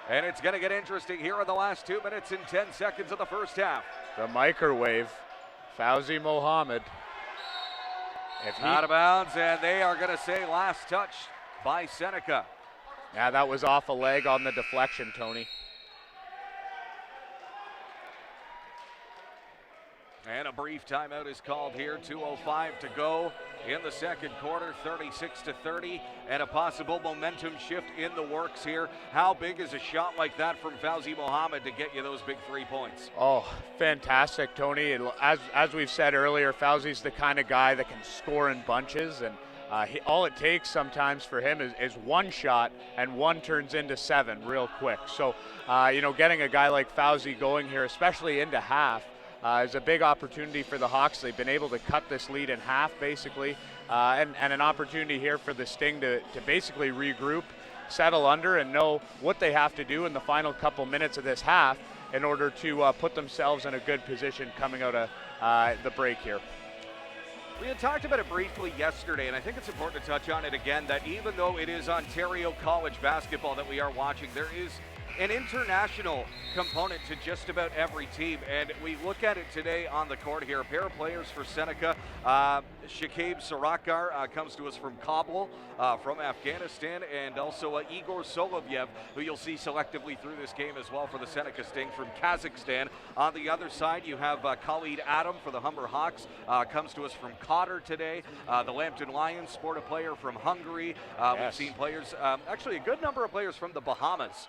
Speaker 2: And it's going to get interesting here in the last 2 minutes and 10 seconds of the first half.
Speaker 3: The microwave. Fauzi Mohammed.
Speaker 2: Out of bounds, and they are going to say last touch by Seneca.
Speaker 3: Yeah, that was off a leg on the deflection, Tony.
Speaker 2: And a brief timeout is called here. 2:05 to go in the second quarter, 36-30, and a possible momentum shift in the works here. How big is a shot like that from Fauzi Mohammed to get you those big 3 points?
Speaker 3: Oh, fantastic, Tony. As we've said earlier, Fauzi's the kind of guy that can score in bunches, and all it takes sometimes for him is one shot, and 1 turns into 7 real quick. So, getting a guy like Fauzi going here, especially into half, is a big opportunity for the Hawks. They've been able to cut this lead in half, basically, and an opportunity here for the Sting to basically regroup, settle under, and know what they have to do in the final couple minutes of this half in order to put themselves in a good position coming out of the break here.
Speaker 2: We had talked about it briefly yesterday, and I think it's important to touch on it again, that even though it is Ontario college basketball that we are watching, there is an international component to just about every team, and we look at it today on the court here. A pair of players for Seneca. Shakib Sarakar comes to us from Kabul, from Afghanistan, and also Igor Solovyev, who you'll see selectively through this game as well for the Seneca Sting, from Kazakhstan. On the other side, you have Khalid Adam for the Humber Hawks, comes to us from Qatar today. The Lambton Lions sport a player from Hungary. We've seen players, actually a good number of players from the Bahamas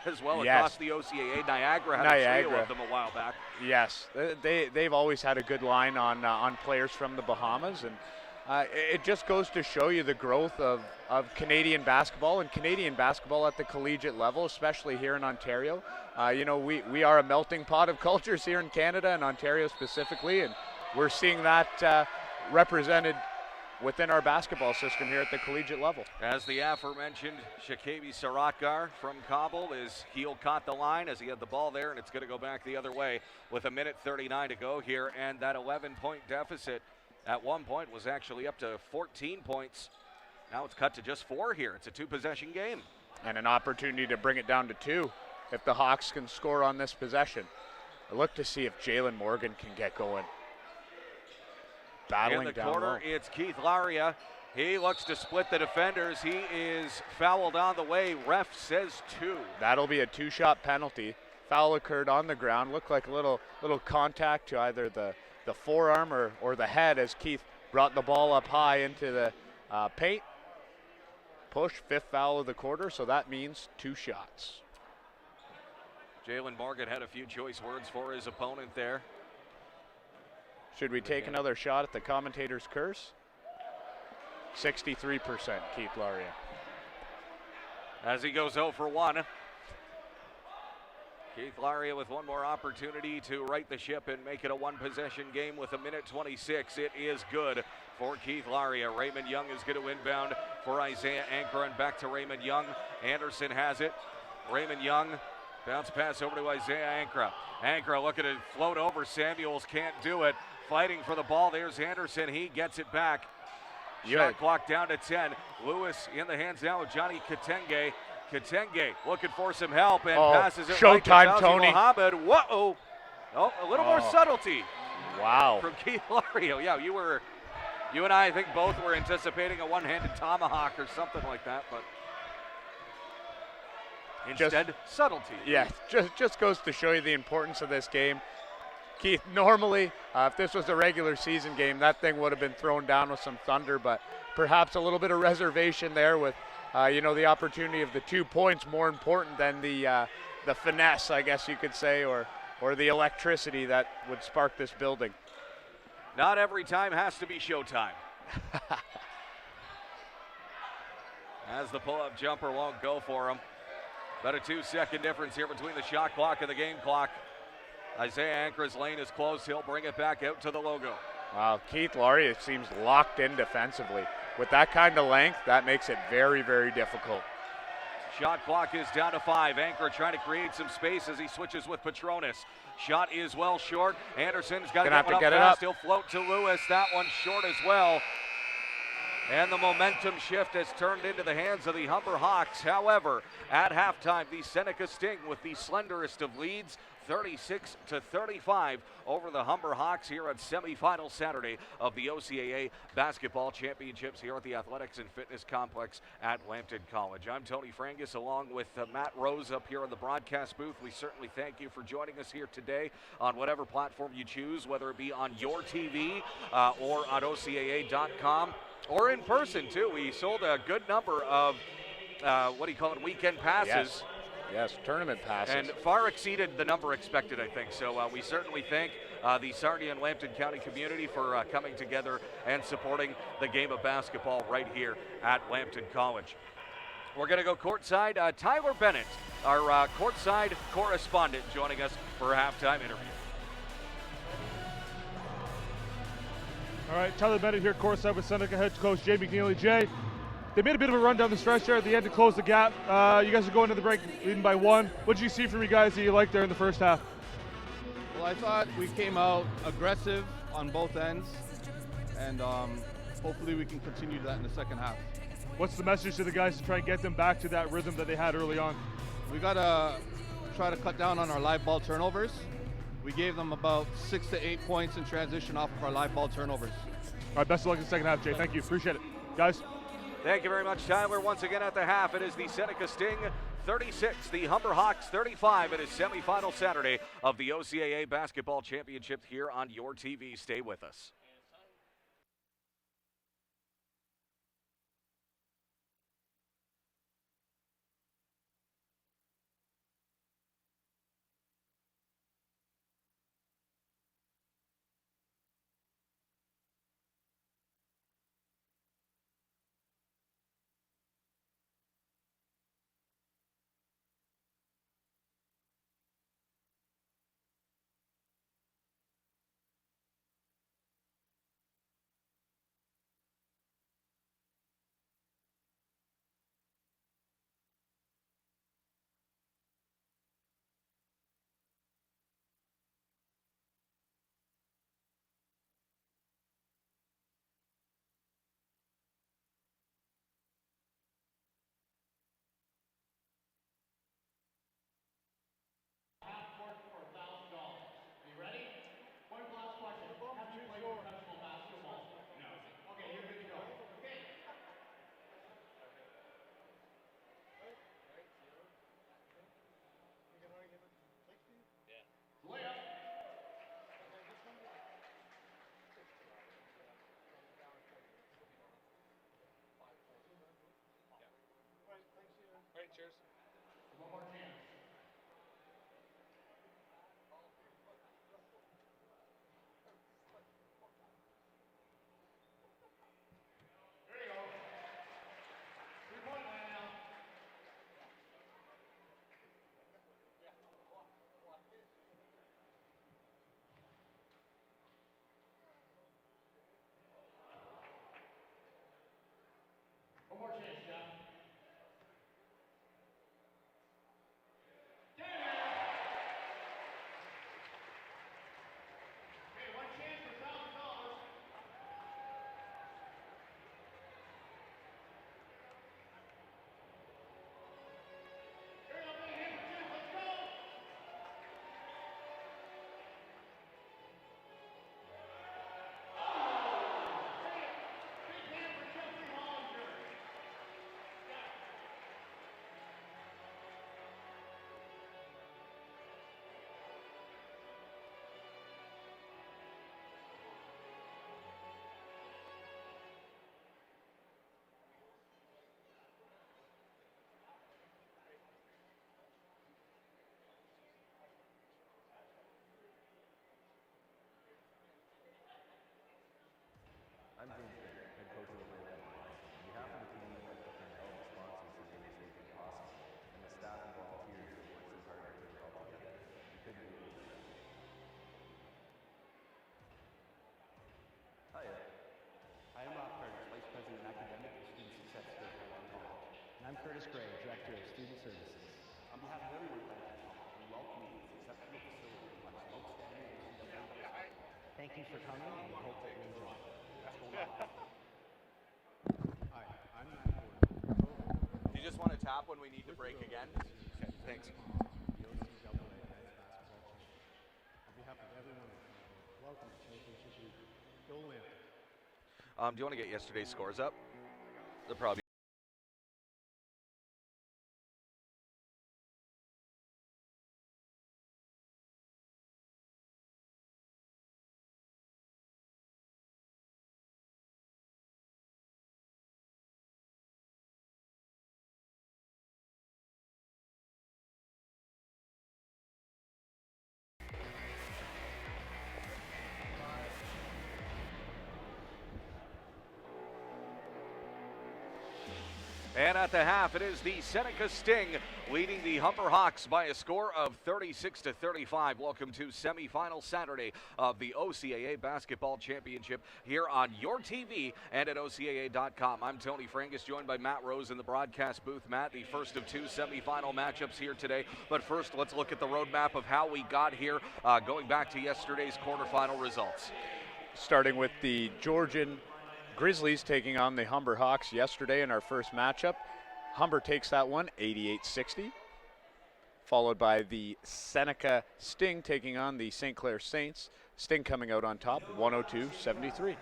Speaker 2: as well
Speaker 3: Yes.
Speaker 2: across the OCAA. Niagara had a trio of them a while back.
Speaker 3: Yes, they've always had a good line on players from the Bahamas, and it just goes to show you the growth of Canadian basketball and Canadian basketball at the collegiate level, especially here in Ontario. We are a melting pot of cultures here in Canada and Ontario specifically, and we're seeing that represented within our basketball system here at the collegiate level.
Speaker 2: As the aforementioned Shakabi Saratgar from Kabul, his heel caught the line as he had the ball there, and it's going to go back the other way with 1:39 to go here, and that 11-point deficit at one point was actually up to 14 points. Now it's cut to just 4 here. It's a 2-possession game.
Speaker 3: And an opportunity to bring it down to 2 if the Hawks can score on this possession. I look to see if Jalen Morgan can get going. Battling
Speaker 2: in the
Speaker 3: down
Speaker 2: corner,
Speaker 3: low.
Speaker 2: it's Keith Laria. He looks to split the defenders. He is fouled on the way. Ref says 2.
Speaker 3: That'll be a 2-shot penalty. Foul occurred on the ground. Looked like a little contact to either the forearm or the head as Keith brought the ball up high into the paint. Push, 5th foul of the quarter, so that means 2 shots.
Speaker 2: Jalen Morgan had a few choice words for his opponent there.
Speaker 3: Should we take another shot at the commentator's curse? 63% Keith Laria.
Speaker 2: As he goes 0 for 1. Keith Laria with one more opportunity to right the ship and make it a 1-possession game with 1:26. It is good for Keith Laria. Raymond Young is going to inbound for Isaiah Ankra, and back to Raymond Young. Anderson has it. Raymond Young, bounce pass over to Isaiah Ankra. Ankra looking to float over. Samuels can't do it. Fighting for the ball. There's Anderson. He gets it back. Shot clock down to 10. Lewis in the hands now of Johnny Katenge. Katenge looking for some help and passes it right to
Speaker 3: showtime,
Speaker 2: Fauzi
Speaker 3: Tony.
Speaker 2: Mohammed. Whoa! Oh, a little more subtlety.
Speaker 3: Wow.
Speaker 2: From Keith Lario. Yeah, you and I think both were anticipating a one-handed tomahawk or something like that, but instead, subtlety.
Speaker 3: Yeah, just goes to show you the importance of this game. Keith, normally, if this was a regular season game, that thing would have been thrown down with some thunder, but perhaps a little bit of reservation there with, the opportunity of the 2 points more important than the finesse, I guess you could say, or the electricity that would spark this building.
Speaker 2: Not every time has to be showtime. As the pull-up jumper won't go for him. About a 2-second difference here between the shot clock and the game clock. Isaiah Ankra's lane is closed. He'll bring it back out to the logo.
Speaker 3: Wow, Keith Laria seems locked in defensively. With that kind of length, that makes it very, very difficult.
Speaker 2: Shot clock is down to 5. Ankra trying to create some space as he switches with Petronis. Shot is well short. Anderson's got to get one up fast. He'll float to Lewis. That one short as well. And the momentum shift has turned into the hands of the Humber Hawks. However, at halftime, the Seneca Sting with the slenderest of leads, 36-35 over the Humber Hawks here on semifinal Saturday of the OCAA Basketball Championships here at the Athletics and Fitness Complex at Lambton College. I'm Tony Frangus along with Matt Rose up here in the broadcast booth. We certainly thank you for joining us here today on whatever platform you choose, whether it be on your TV or on OCAA.com or in person too. We sold a good number of weekend passes.
Speaker 3: Yes, tournament passes.
Speaker 2: And far exceeded the number expected, I think. So we certainly thank the Sarnia and Lambton County community for coming together and supporting the game of basketball right here at Lambton College. We're going to go courtside. Tyler Bennett, our courtside correspondent, joining us for a halftime interview.
Speaker 4: All right, Tyler Bennett here, courtside with Seneca head coach Jay McNeely. Jay, they made a bit of a run down the stretch there at the end to close the gap. You guys are going to the break leading by 1. What did you see from you guys that you liked there in the first half?
Speaker 5: Well, I thought we came out aggressive on both ends, and hopefully we can continue that in the second half.
Speaker 4: What's the message to the guys to try and get them back to that rhythm that they had early on?
Speaker 5: We got to try to cut down on our live ball turnovers. We gave them about 6 to 8 points in transition off of our live ball turnovers.
Speaker 4: All right, best of luck in the second half, Jay. Thank you. Appreciate it. Guys.
Speaker 2: Thank you very much, Tyler. Once again at the half, it is the Seneca Sting 36, the Humber Hawks 35. It is semifinal Saturday of the OCAA Basketball Championship here on your TV. Stay with us.
Speaker 6: Gray, Director of Student Services. On behalf of everyone at Lambton, we welcome you to this exceptional facility on this outstanding NCAA. Thank you for coming and we hope that you enjoy.
Speaker 7: Hi, I'm Matt Gordon.
Speaker 2: Do you just want to tap when we need to break again? Okay, thanks.
Speaker 7: The OCAA men's basketball team. On behalf of everyone at Lambton, welcome to Championship Week. Go Lambton.
Speaker 2: Do you want to get yesterday's scores up? They're probably. And at the half, it is the Seneca Sting leading the Humber Hawks by a score of 36-35. Welcome to semifinal Saturday of the OCAA Basketball Championship here on your TV and at OCAA.com. I'm Tony Frangus, joined by Matt Rose in the broadcast booth. Matt, the first of two semifinal matchups here today. But first, let's look at the roadmap of how we got here, going back to yesterday's quarterfinal results.
Speaker 3: Starting with the Georgian Grizzlies taking on the Humber Hawks yesterday in our first matchup. Humber takes that one 88-60, followed by the Seneca Sting taking on the St. Clair Saints. Sting coming out on top 102-73.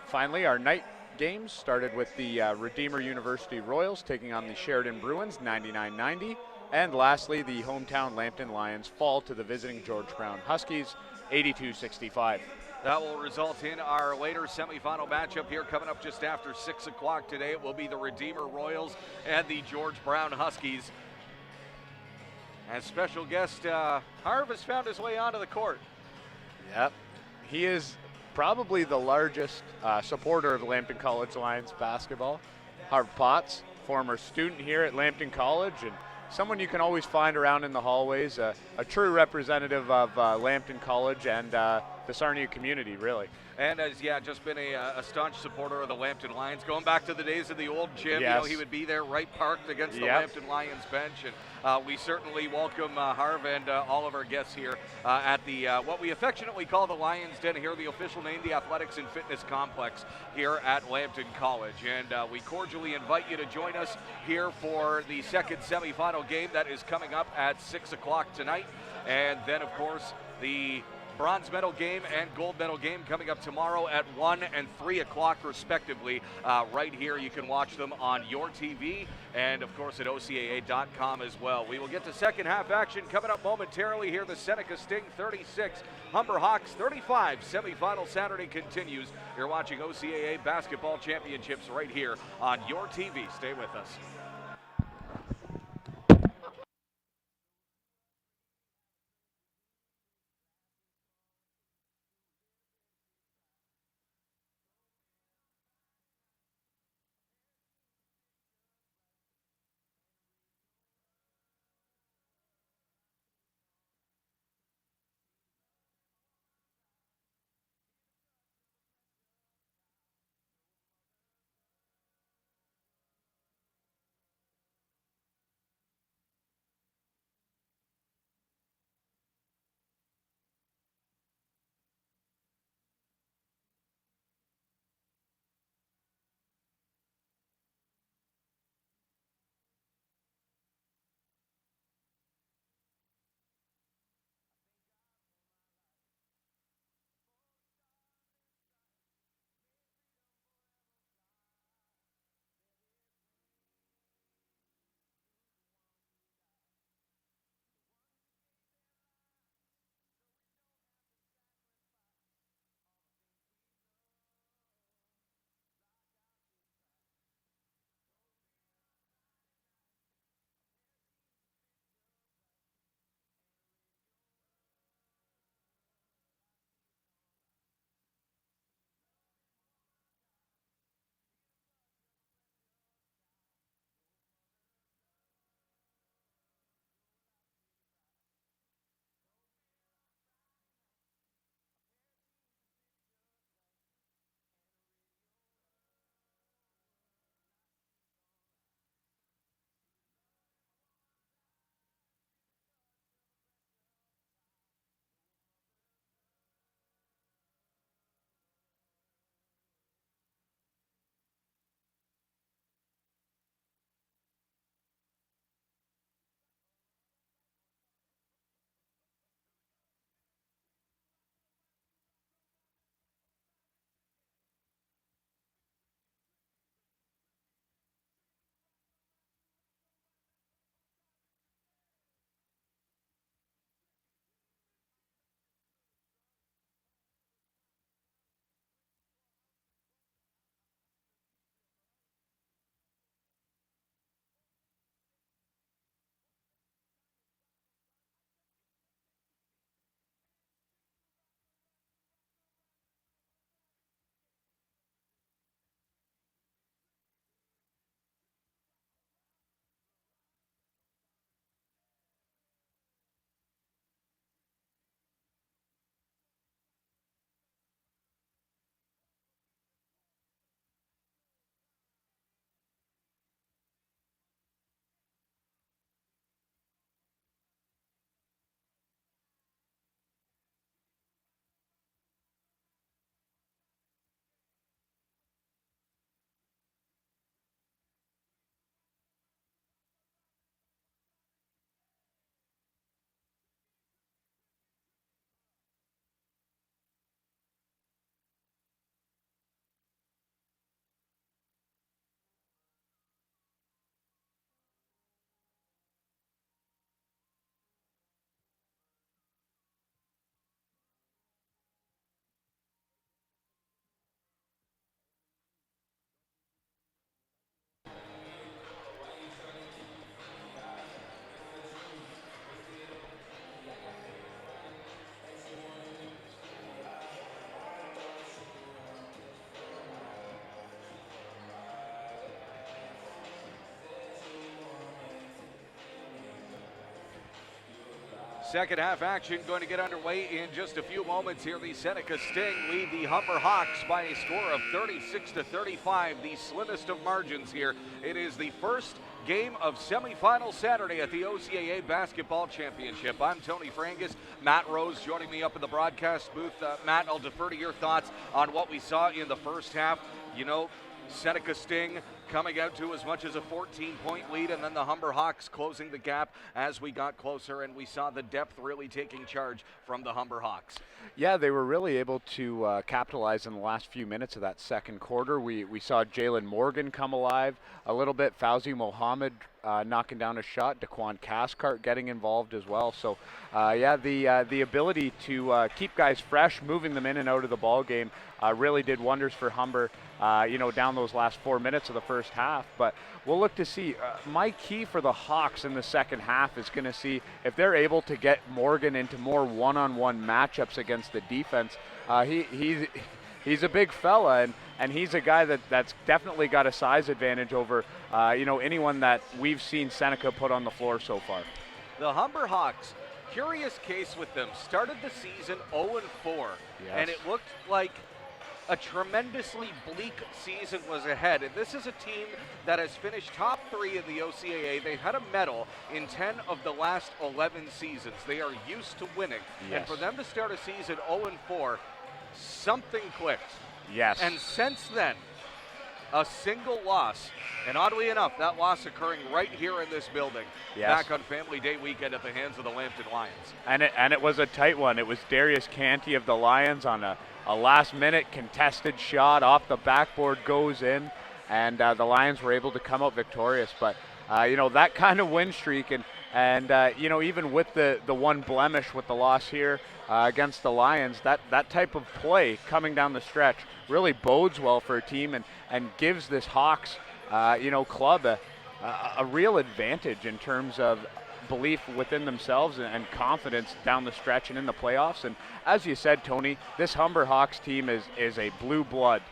Speaker 3: Finally, our night games started with the Redeemer University Royals taking on the Sheridan Bruins 99-90, and lastly the hometown Lambton Lions fall to the visiting George Brown Huskies 82-65.
Speaker 2: That will result in our later semifinal matchup here coming up just after 6 o'clock today. It will be the Redeemer Royals and the George Brown Huskies. As special guest, Harv has found his way onto the court.
Speaker 3: Yep, he is probably the largest supporter of Lambton College Lions basketball. Harv Potts, former student here at Lambton College, and someone you can always find around in the hallways, a true representative of Lambton College and the Sarnia community, really.
Speaker 2: And has, just been a staunch supporter of the Lambton Lions. Going back to the days of the old gym,
Speaker 3: Yes.
Speaker 2: he would be there right parked against the
Speaker 3: Yep.
Speaker 2: Lambton Lions bench. And we certainly welcome Harv and all of our guests here at the what we affectionately call the Lions Den here, the official name, the Athletics and Fitness Complex here at Lambton College. And we cordially invite you to join us here for the second semifinal game that is coming up at 6 o'clock tonight. And then, of course, the bronze medal game and gold medal game coming up tomorrow at 1 and 3 o'clock respectively. Right here, you can watch them on your TV and of course at OCAA.com as well. We will get to second half action coming up momentarily here. The Seneca Sting 36, Humber Hawks 35. Semifinal Saturday continues. You're watching OCAA Basketball Championships right here on your TV. Stay with us. Second half action going to get underway in just a few moments here. The Seneca Sting lead the Humber Hawks by a score of 36-35, the slimmest of margins here. It is the first game of semifinal Saturday at the OCAA Basketball Championship. I'm Tony Frangus. Matt Rose joining me up in the broadcast booth. Matt, I'll defer to your thoughts on what we saw in the first half. You know, Seneca Sting coming out to as much as a 14-point lead, and then the Humber Hawks closing the gap as we got closer, and we saw the depth really taking charge from the Humber Hawks.
Speaker 3: Yeah, they were really able to capitalize in the last few minutes of that second quarter. We saw Jalen Morgan come alive a little bit, Fauzi Mohammed knocking down a shot, Daquan Cathcart getting involved as well. So, the ability to keep guys fresh, moving them in and out of the ball game really did wonders for Humber, down those last 4 minutes of the first half. But we'll look to see. My key for the Hawks in the second half is going to see if they're able to get Morgan into more one-on-one matchups against the defense. He's a big fella, and he's a guy that's definitely got a size advantage over anyone that we've seen Seneca put on the floor so far.
Speaker 2: The Humber Hawks, curious case with them, started the season 0-4,
Speaker 3: Yes.
Speaker 2: and it looked like a tremendously bleak season was ahead. And this is a team that has finished top 3 in the OCAA. They've had a medal in 10 of the last 11 seasons. They are used to winning.
Speaker 3: Yes.
Speaker 2: And for them to start a season 0-4, something clicked.
Speaker 3: Yes.
Speaker 2: And since then, a single loss, and oddly enough, that loss occurring right here in this building,
Speaker 3: Yes.
Speaker 2: back on Family Day weekend at the hands of the Lambton Lions.
Speaker 3: And it was a tight one. It was Darius Canty of the Lions on a last-minute contested shot off the backboard, goes in, and the Lions were able to come out victorious. But that kind of win streak, and even with the one blemish with the loss here against the Lions, that type of play coming down the stretch really bodes well for a team and gives this Hawks club a real advantage in terms of belief within themselves and confidence down the stretch and in the playoffs. And as you said, Tony, this Humber Hawks team is a blue blood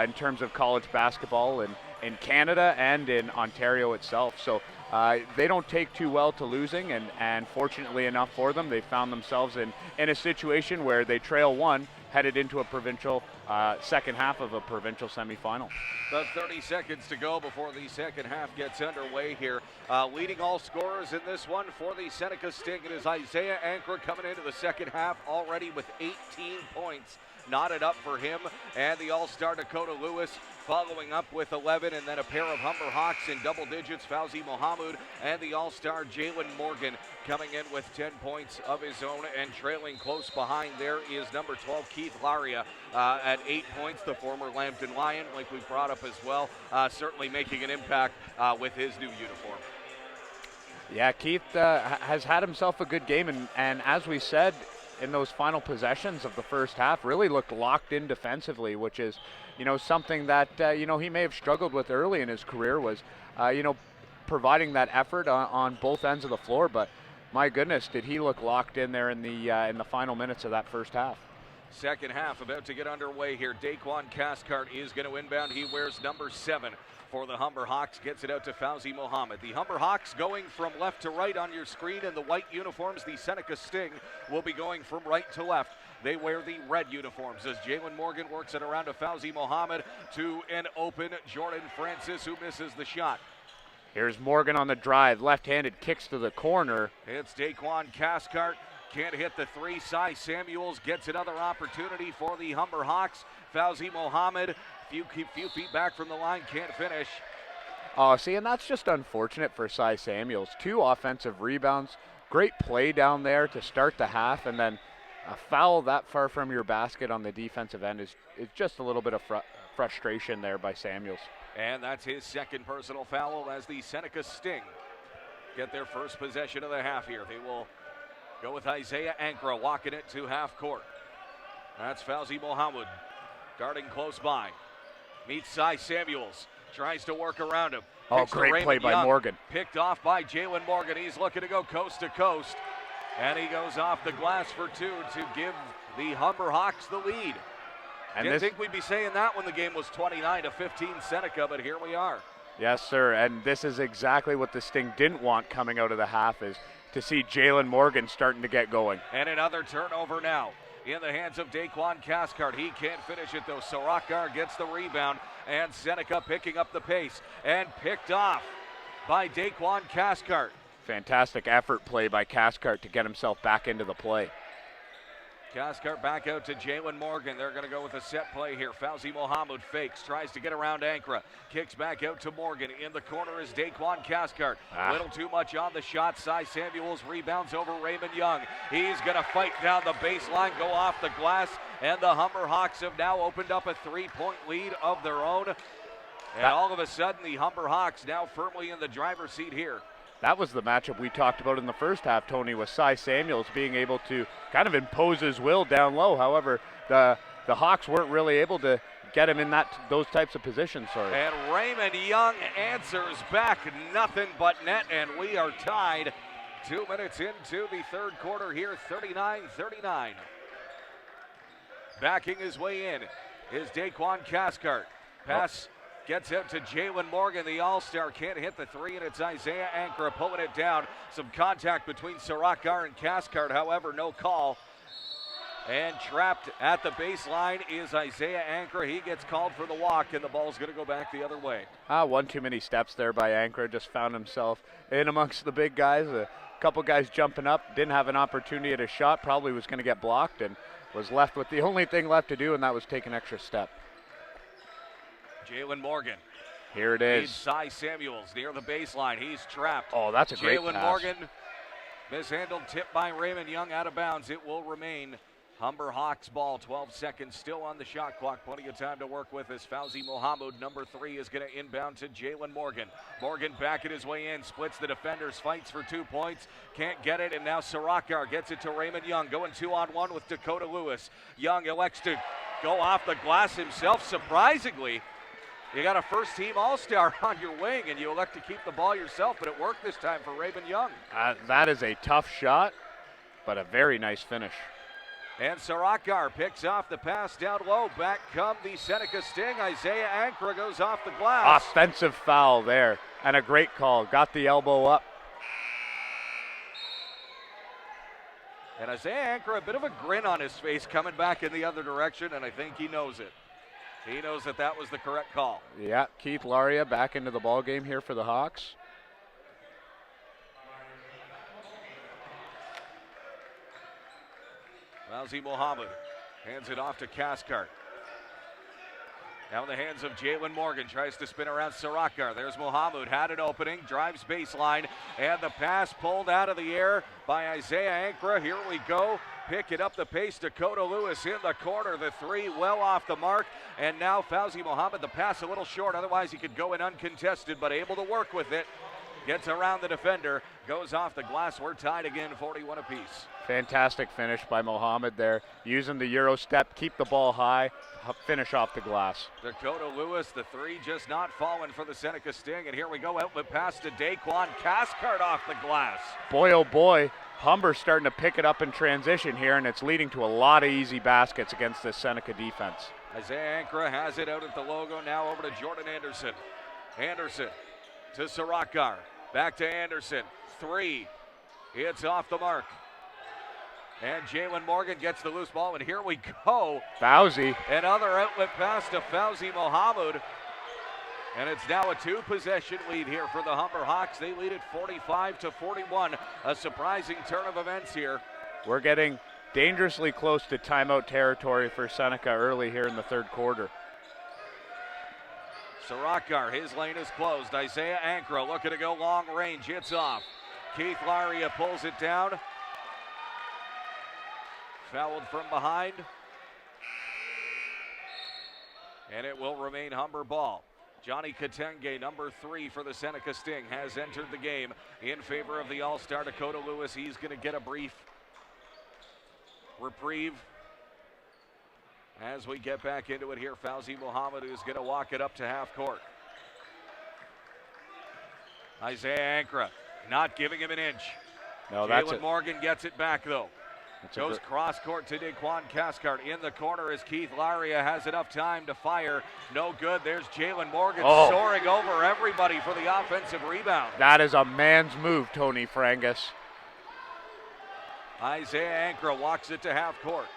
Speaker 3: in terms of college basketball in Canada and in Ontario itself. So they don't take too well to losing, and fortunately enough for them, they found themselves in a situation where they trail one, headed into a provincial second half of a provincial semifinal.
Speaker 2: About 30 seconds to go before the second half gets underway here. Leading all scorers in this one for the Seneca Sting, it is Isaiah Ankra coming into the second half already with 18 points. Knotted up for him, and the all-star Dakota Lewis following up with 11, and then a pair of Humber Hawks in double digits, Fauzi Mohammed, and the all-star Jalen Morgan coming in with 10 points of his own, and trailing close behind there is number 12, Keith Laria, at 8 points, the former Lambton Lion, like we brought up as well, certainly making an impact with his new uniform.
Speaker 3: Yeah, Keith has had himself a good game, and as we said, in those final possessions of the first half, really looked locked in defensively, which is, something that, he may have struggled with early in his career was, providing that effort on both ends of the floor. But my goodness, did he look locked in there in the final minutes of that first half.
Speaker 2: Second half about to get underway here. Daquan Cathcart is going to inbound. He wears number 7 for the Humber Hawks, gets it out to Fauzi Mohammed. The Humber Hawks going from left to right on your screen in the white uniforms. The Seneca Sting will be going from right to left. They wear the red uniforms as Jalen Morgan works it around to Fauzi Mohammed to an open Jordan Francis, who misses the shot.
Speaker 3: Here's Morgan on the drive, left-handed, kicks to the corner.
Speaker 2: It's Daquan Cathcart, can't hit the 3. Cy Samuels gets another opportunity for the Humber Hawks. Fauzi Mohammed, few feet back from the line, can't finish.
Speaker 3: Oh, see, and that's just unfortunate for Cy Samuels. 2 offensive rebounds, great play down there to start the half, and then a foul that far from your basket on the defensive end is just a little bit of frustration there by Samuels.
Speaker 2: And that's his second personal foul as the Seneca Sting get their first possession of the half here. They will go with Isaiah Ankra walking it to half court. That's Fauzi Mohammed guarding close by. Meets Cy Samuels. Tries to work around him.
Speaker 3: Oh,
Speaker 2: Kicks to
Speaker 3: great
Speaker 2: Raymond
Speaker 3: play by
Speaker 2: Young.
Speaker 3: Morgan.
Speaker 2: Picked off by Jalen Morgan. He's looking to go coast to coast. And he goes off the glass for 2 to give the Humber Hawks the lead.
Speaker 3: And
Speaker 2: Didn't think we'd be saying that when the game was 29-15 Seneca, but here we are.
Speaker 3: Yes, sir, and this is exactly what the Sting didn't want coming out of the half, is to see Jalen Morgan starting to get going.
Speaker 2: And another turnover now in the hands of Daquan Cathcart. He can't finish it though. Sarakar gets the rebound, and Seneca picking up the pace and picked off by Daquan Cathcart.
Speaker 3: Fantastic effort play by Cathcart to get himself back into the play.
Speaker 2: Cathcart back out to Jalen Morgan. They're going to go with a set play here. Fauzi Mohammed fakes, tries to get around Ankra. Kicks back out to Morgan. In the corner is Daquan Cathcart. A little too much on the shot. Cy Samuels rebounds over Raymond Young. He's going to fight down the baseline, go off the glass, and the Humber Hawks have now opened up a 3-point lead of their own. And all of a sudden, the Humber Hawks now firmly in the driver's seat here.
Speaker 3: That was the matchup we talked about in the first half, Tony, with Cy Samuels being able to kind of impose his will down low. However, the Hawks weren't really able to get him in those types of positions. Sorry.
Speaker 2: And Raymond Young answers back, nothing but net, and we are tied 2 minutes into the third quarter here, 39-39. Backing his way in is Daquan Cathcart. Pass gets out to Jalen Morgan, the All-Star. Can't hit the three, and it's Isaiah Ankra pulling it down. Some contact between Sarakar and Cathcart, however, no call. And trapped at the baseline is Isaiah Ankra. He gets called for the walk, and the ball's going to go back the other way.
Speaker 3: One too many steps there by Ankra. Just found himself in amongst the big guys. A couple guys jumping up, didn't have an opportunity at a shot, probably was going to get blocked, and was left with the only thing left to do, and that was take an extra step.
Speaker 2: Jalen Morgan.
Speaker 3: Here it is.
Speaker 2: Cy Samuels near the baseline. He's trapped.
Speaker 3: Oh, that's a great
Speaker 2: Jalen
Speaker 3: pass.
Speaker 2: Morgan mishandled, tipped by Raymond Young, out of bounds. It will remain Humber Hawks ball. 12 seconds still on the shot clock. Plenty of time to work with as Fauzi Mohammed, number 3, is going to inbound to Jalen Morgan. Morgan backing his way in, splits the defenders, fights for 2 points. Can't get it, and now Sarakar gets it to Raymond Young. Going 2-on-1 with Dakota Lewis. Young elects to go off the glass himself, surprisingly. You got a first-team All-Star on your wing, and you elect to keep the ball yourself, but it worked this time for Raymond Young.
Speaker 3: That is a tough shot, but a very nice finish.
Speaker 2: And Sarakar picks off the pass down low. Back come the Seneca Sting. Isaiah Ankra goes off the glass.
Speaker 3: Offensive foul there, and a great call. Got the elbow up.
Speaker 2: And Isaiah Ankra, a bit of a grin on his face coming back in the other direction, and I think he knows it. He knows that that was the correct call.
Speaker 3: Yeah, Keith Laria back into the ball game here for the Hawks.
Speaker 2: Fauzi Mohammed hands it off to Cathcart. Now in the hands of Jalen Morgan, tries to spin around Sarakar. There's Mohammed, had an opening, drives baseline, and the pass pulled out of the air by Isaiah Ankra. Here we go. Picking up the pace, Dakota Lewis in the corner. The three well off the mark. And now Fauzi Mohammed, the pass a little short. Otherwise he could go in uncontested, but able to work with it. Gets around the defender, goes off the glass. We're tied again, 41 apiece.
Speaker 3: Fantastic finish by Mohammed there. Using the Euro step, keep the ball high, finish off the glass.
Speaker 2: Dakota Lewis, the three just not falling for the Seneca Sting. And here we go, outlet pass to Daquan Cathcart off the glass.
Speaker 3: Boy, oh boy, Humber starting to pick it up in transition here, and it's leading to a lot of easy baskets against this Seneca defense.
Speaker 2: Isaiah Ankra has it out at the logo. Now over to Jordan Anderson. Anderson to Sarakar. Back to Anderson. Three. It's off the mark. And Jalen Morgan gets the loose ball, and here we go.
Speaker 3: Fauzi.
Speaker 2: Another outlet pass to Fauzi Mohammed. And it's now a 2-possession lead here for the Humber Hawks. They lead it 45-41. A surprising turn of events here.
Speaker 3: We're getting dangerously close to timeout territory for Seneca early here in the third quarter.
Speaker 2: Sarakar, his lane is closed. Isaiah Ankra looking to go long range. It's off. Keith Laria pulls it down. Fouled from behind. And it will remain Humber ball. Johnny Katenge, number 3 for the Seneca Sting, has entered the game in favor of the All-Star Dakota Lewis. He's going to get a brief reprieve as we get back into it here. Fauzi Mohammed is going to walk it up to half court. Isaiah Ankra not giving him an inch.
Speaker 3: No,
Speaker 2: Jalen Morgan gets it back though.
Speaker 3: That's
Speaker 2: Goes cross court to Daquan Cathcart. In the corner is Keith Laria. Has enough time to fire. No good. There's Jalen Morgan soaring over everybody for the offensive rebound.
Speaker 3: That is a man's move, Tony Frangus.
Speaker 2: Isaiah Ankra walks it to half court.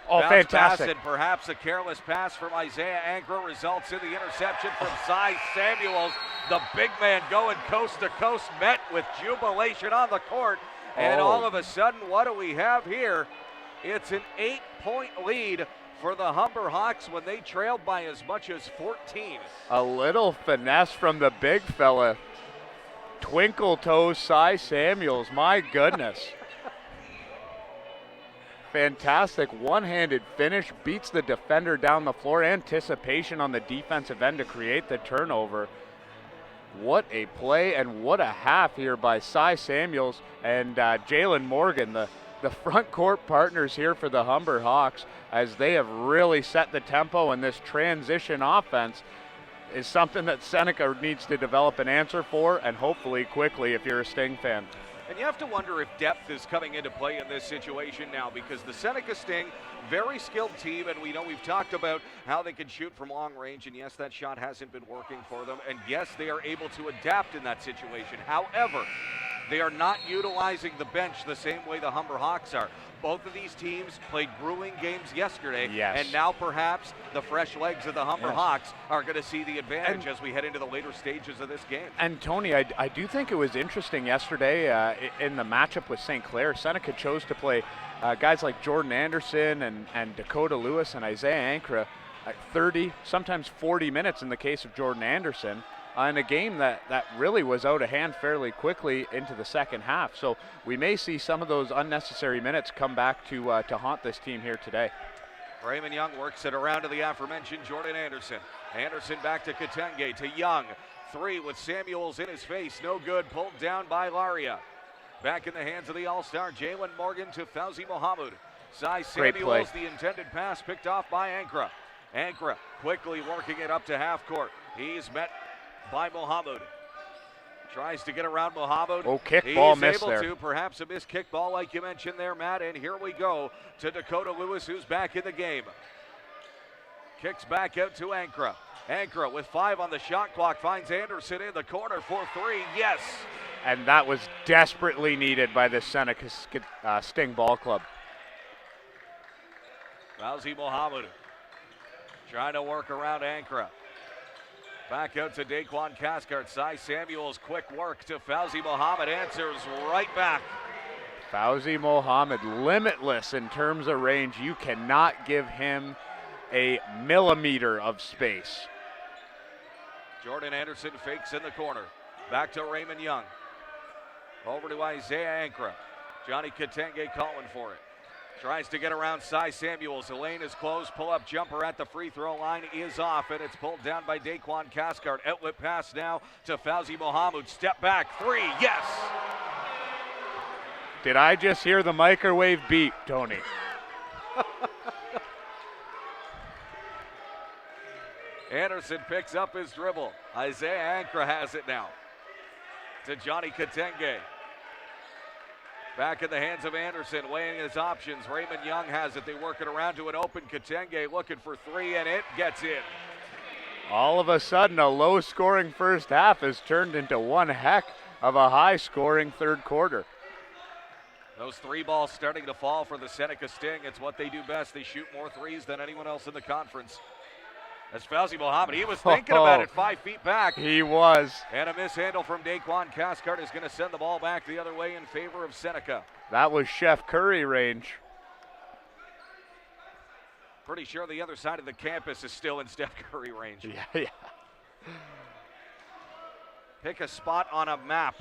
Speaker 3: Oh,
Speaker 2: Bounce
Speaker 3: fantastic.
Speaker 2: Pass, and perhaps a careless pass from Isaiah Ankra results in the interception from Cy Samuels. The big man going coast to coast, met with jubilation on the court. And all of a sudden, what do we have here? It's an 8-point lead for the Humber Hawks when they trailed by as much as 14.
Speaker 3: A little finesse from the big fella. Twinkle toes Cy Samuels, my goodness. Fantastic one-handed finish, beats the defender down the floor. Anticipation on the defensive end to create the turnover. What a play and what a half here by Cy Samuels and Jalen Morgan, the front court partners here for the Humber Hawks, as they have really set the tempo, and this transition offense is something that Seneca needs to develop an answer for, and hopefully quickly if you're a Sting fan.
Speaker 2: And you have to wonder if depth is coming into play in this situation now, because the Seneca Sting, very skilled team, and we know we've talked about how they can shoot from long range, and yes, that shot hasn't been working for them, and yes, they are able to adapt in that situation. However, they are not utilizing the bench the same way the Humber Hawks are. Both of these teams played grueling games yesterday, and now perhaps the fresh legs of the Humber Hawks are going to see the advantage as we head into the later stages of this game.
Speaker 3: And Tony, I do think it was interesting yesterday in the matchup with St. Clair. Seneca chose to play guys like Jordan Anderson and Dakota Lewis and Isaiah Ankra at 30, sometimes 40 minutes in the case of Jordan Anderson, in a game that really was out of hand fairly quickly into the second half. So we may see some of those unnecessary minutes come back to haunt this team here today.
Speaker 2: Raymond Young works it around to the aforementioned Jordan Anderson. Anderson back to Katenge, to Young. 3 with Samuels in his face, no good, pulled down by Laria. Back in the hands of the All-Star, Jalen Morgan to Fauzi Mohammed. Cy Samuels, the intended pass picked off by Ankra. Ankra quickly working it up to half court. He's met by Mohammed. Tries to get around Mohammed.
Speaker 3: Oh, kickball miss there.
Speaker 2: He's able to, perhaps a missed kickball like you mentioned there, Matt. And here we go to Dakota Lewis, who's back in the game. Kicks back out to Ankra. Ankra with 5 on the shot clock finds Anderson in the corner for 3. Yes.
Speaker 3: And that was desperately needed by the Seneca Sting Ball Club.
Speaker 2: Fauzi Mohammed trying to work around Ankra. Back out to Daquan Cathcart. Cy Samuels, quick work to Fauzi Mohammed. Answers right back.
Speaker 3: Fauzi Mohammed, limitless in terms of range. You cannot give him a millimeter of space.
Speaker 2: Jordan Anderson fakes in the corner. Back to Raymond Young. Over to Isaiah Ankra. Johnny Katenge calling for it. Tries to get around Cy Samuels. The lane is closed. Pull-up jumper at the free throw line is off, and it's pulled down by Daquan Cathcart. Outlet pass now to Fauzi Mohammed. Step back, 3, yes!
Speaker 3: Did I just hear the microwave beep, Tony?
Speaker 2: Anderson picks up his dribble. Isaiah Ankra has it now. To Johnny Katenge. Back in the hands of Anderson, weighing his options. Raymond Young has it. They work it around to an open Katenge, looking for 3, and it gets in.
Speaker 3: All of a sudden, a low-scoring first half has turned into one heck of a high-scoring third quarter.
Speaker 2: Those 3 balls starting to fall for the Seneca Sting. It's what they do best. They shoot more 3s than anyone else in the conference. As Fauzi Mohammed, he was thinking about it 5 feet back.
Speaker 3: He was.
Speaker 2: And a mishandle from Daquan Cathcart is going to send the ball back the other way in favor of Seneca.
Speaker 3: That was Chef Curry range.
Speaker 2: Pretty sure the other side of the campus is still in Steph Curry range.
Speaker 3: Yeah.
Speaker 2: Pick a spot on a map.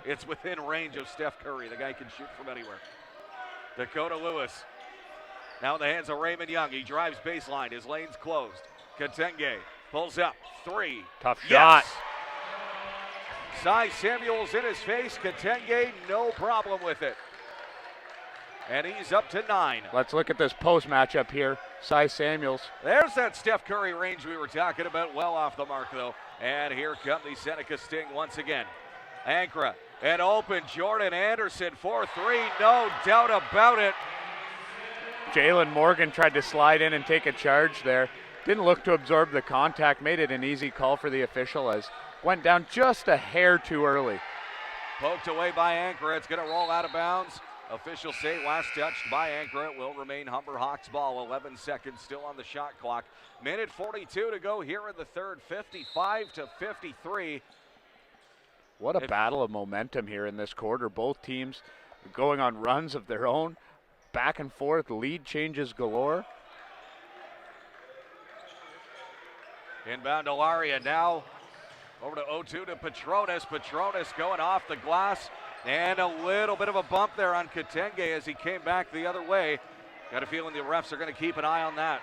Speaker 2: It's within range of Steph Curry. The guy can shoot from anywhere. Dakota Lewis. Now in the hands of Raymond Young. He drives baseline. His lane's closed. Katenge pulls up. 3.
Speaker 3: Tough shot.
Speaker 2: Cy Samuels in his face. Katenge, no problem with it. And he's up to 9.
Speaker 3: Let's look at this post matchup here. Cy Samuels.
Speaker 2: There's that Steph Curry range we were talking about. Well off the mark, though. And here come the Seneca Sting once again. Ankra, and open. Jordan Anderson for 3. No doubt about it.
Speaker 3: Jalen Morgan tried to slide in and take a charge there. Didn't look to absorb the contact. Made it an easy call for the official as went down just a hair too early.
Speaker 2: Poked away by Ankra. It's going to roll out of bounds. Officials say last touched by Ankara. It will remain Humber Hawks ball. 11 seconds still on the shot clock. Minute 42 to go here in the third. 55-53.
Speaker 3: What a battle of momentum here in this quarter. Both teams going on runs of their own. Back and forth, lead changes galore.
Speaker 2: Inbound to Laria now. Over to 0-2 to Petronas. Petronas going off the glass. And a little bit of a bump there on Katenge as he came back the other way. Got a feeling the refs are going to keep an eye on that.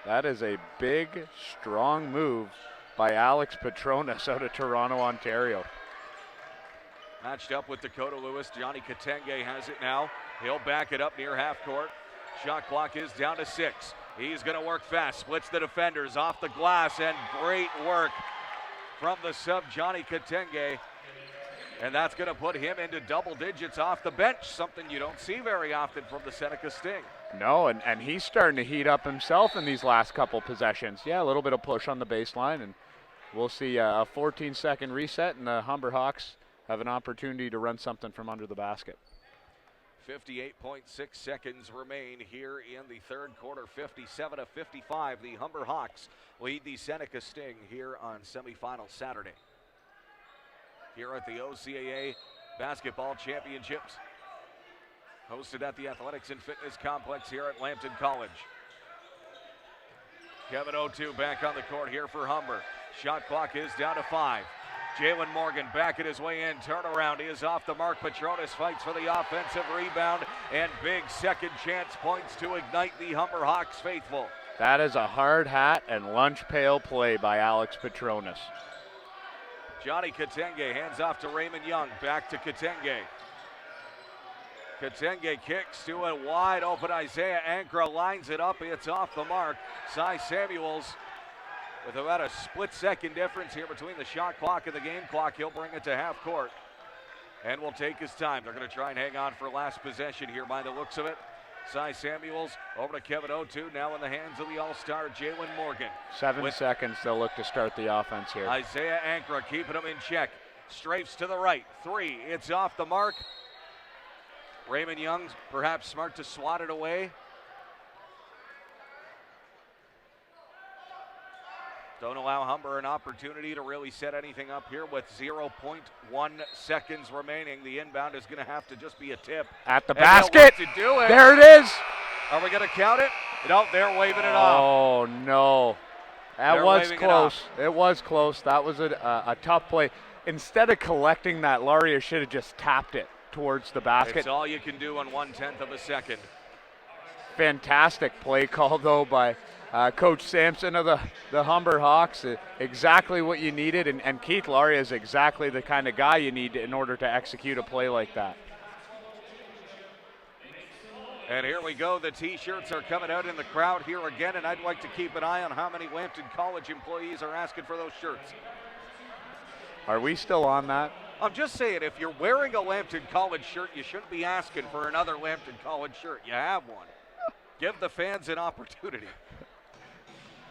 Speaker 3: That is a big, strong move by Alex Petronas out of Toronto, Ontario.
Speaker 2: Matched up with Dakota Lewis. Johnny Katenge has it now. He'll back it up near half court. Shot clock is down to 6. He's going to work fast. Splits the defenders off the glass, and great work from the sub, Johnny Katenge. And that's going to put him into double digits off the bench, something you don't see very often from the Seneca Sting.
Speaker 3: No, and he's starting to heat up himself in these last couple possessions. Yeah, a little bit of push on the baseline, and we'll see a 14-second reset, and the Humber Hawks have an opportunity to run something from under the basket.
Speaker 2: 58.6 seconds remain here in the third quarter. 57-55. The Humber Hawks lead the Seneca Sting here on semifinal Saturday. Here at the OCAA Basketball Championships, hosted at the Athletics and Fitness Complex here at Lambton College. Kevin 0-2 back on the court here for Humber. Shot clock is down to 5. Jalen Morgan backing his way in. Turnaround is off the mark. Petronas fights for the offensive rebound, and big second chance points to ignite the Humber Hawks faithful.
Speaker 3: That is a hard hat and lunch pail play by Alex Petronas.
Speaker 2: Johnny Katenge hands off to Raymond Young. Back to Katenge. Katenge kicks to a wide open Isaiah Ankara, lines it up. It's off the mark. Cy Samuels with about a split-second difference here between the shot clock and the game clock. He'll bring it to half court and will take his time. They're going to try and hang on for last possession here by the looks of it. Cy Samuels over to Kevin 0-2, now in the hands of the all-star Jalen Morgan.
Speaker 3: 7 seconds, they'll look to start the offense here.
Speaker 2: Isaiah Ankara keeping him in check. Strafes to the right. 3, it's off the mark. Raymond Young perhaps smart to swat it away. Don't allow Humber an opportunity to really set anything up here with 0.1 seconds remaining. The inbound is going to have to just be a tip.
Speaker 3: At the
Speaker 2: And they'll
Speaker 3: basket.
Speaker 2: want to do it.
Speaker 3: There it is.
Speaker 2: Are we going to count it? No, they're waving it off.
Speaker 3: Oh, no. That
Speaker 2: They're
Speaker 3: was
Speaker 2: waving it
Speaker 3: close.
Speaker 2: off.
Speaker 3: It was close. That was a tough play. Instead of collecting that, Laria should have just tapped it towards the basket.
Speaker 2: It's all you can do in 1/10 of a second.
Speaker 3: Fantastic play call, though, by Coach Sampson of the Humber Hawks. Exactly what you needed, and Keith Laria is exactly the kind of guy you need in order to execute a play like that.
Speaker 2: And here we go. The T-shirts are coming out in the crowd here again, and I'd like to keep an eye on how many Lambton College employees are asking for those shirts.
Speaker 3: Are we still on that?
Speaker 2: I'm just saying, if you're wearing a Lambton College shirt, you shouldn't be asking for another Lambton College shirt. You have one. Give the fans an opportunity.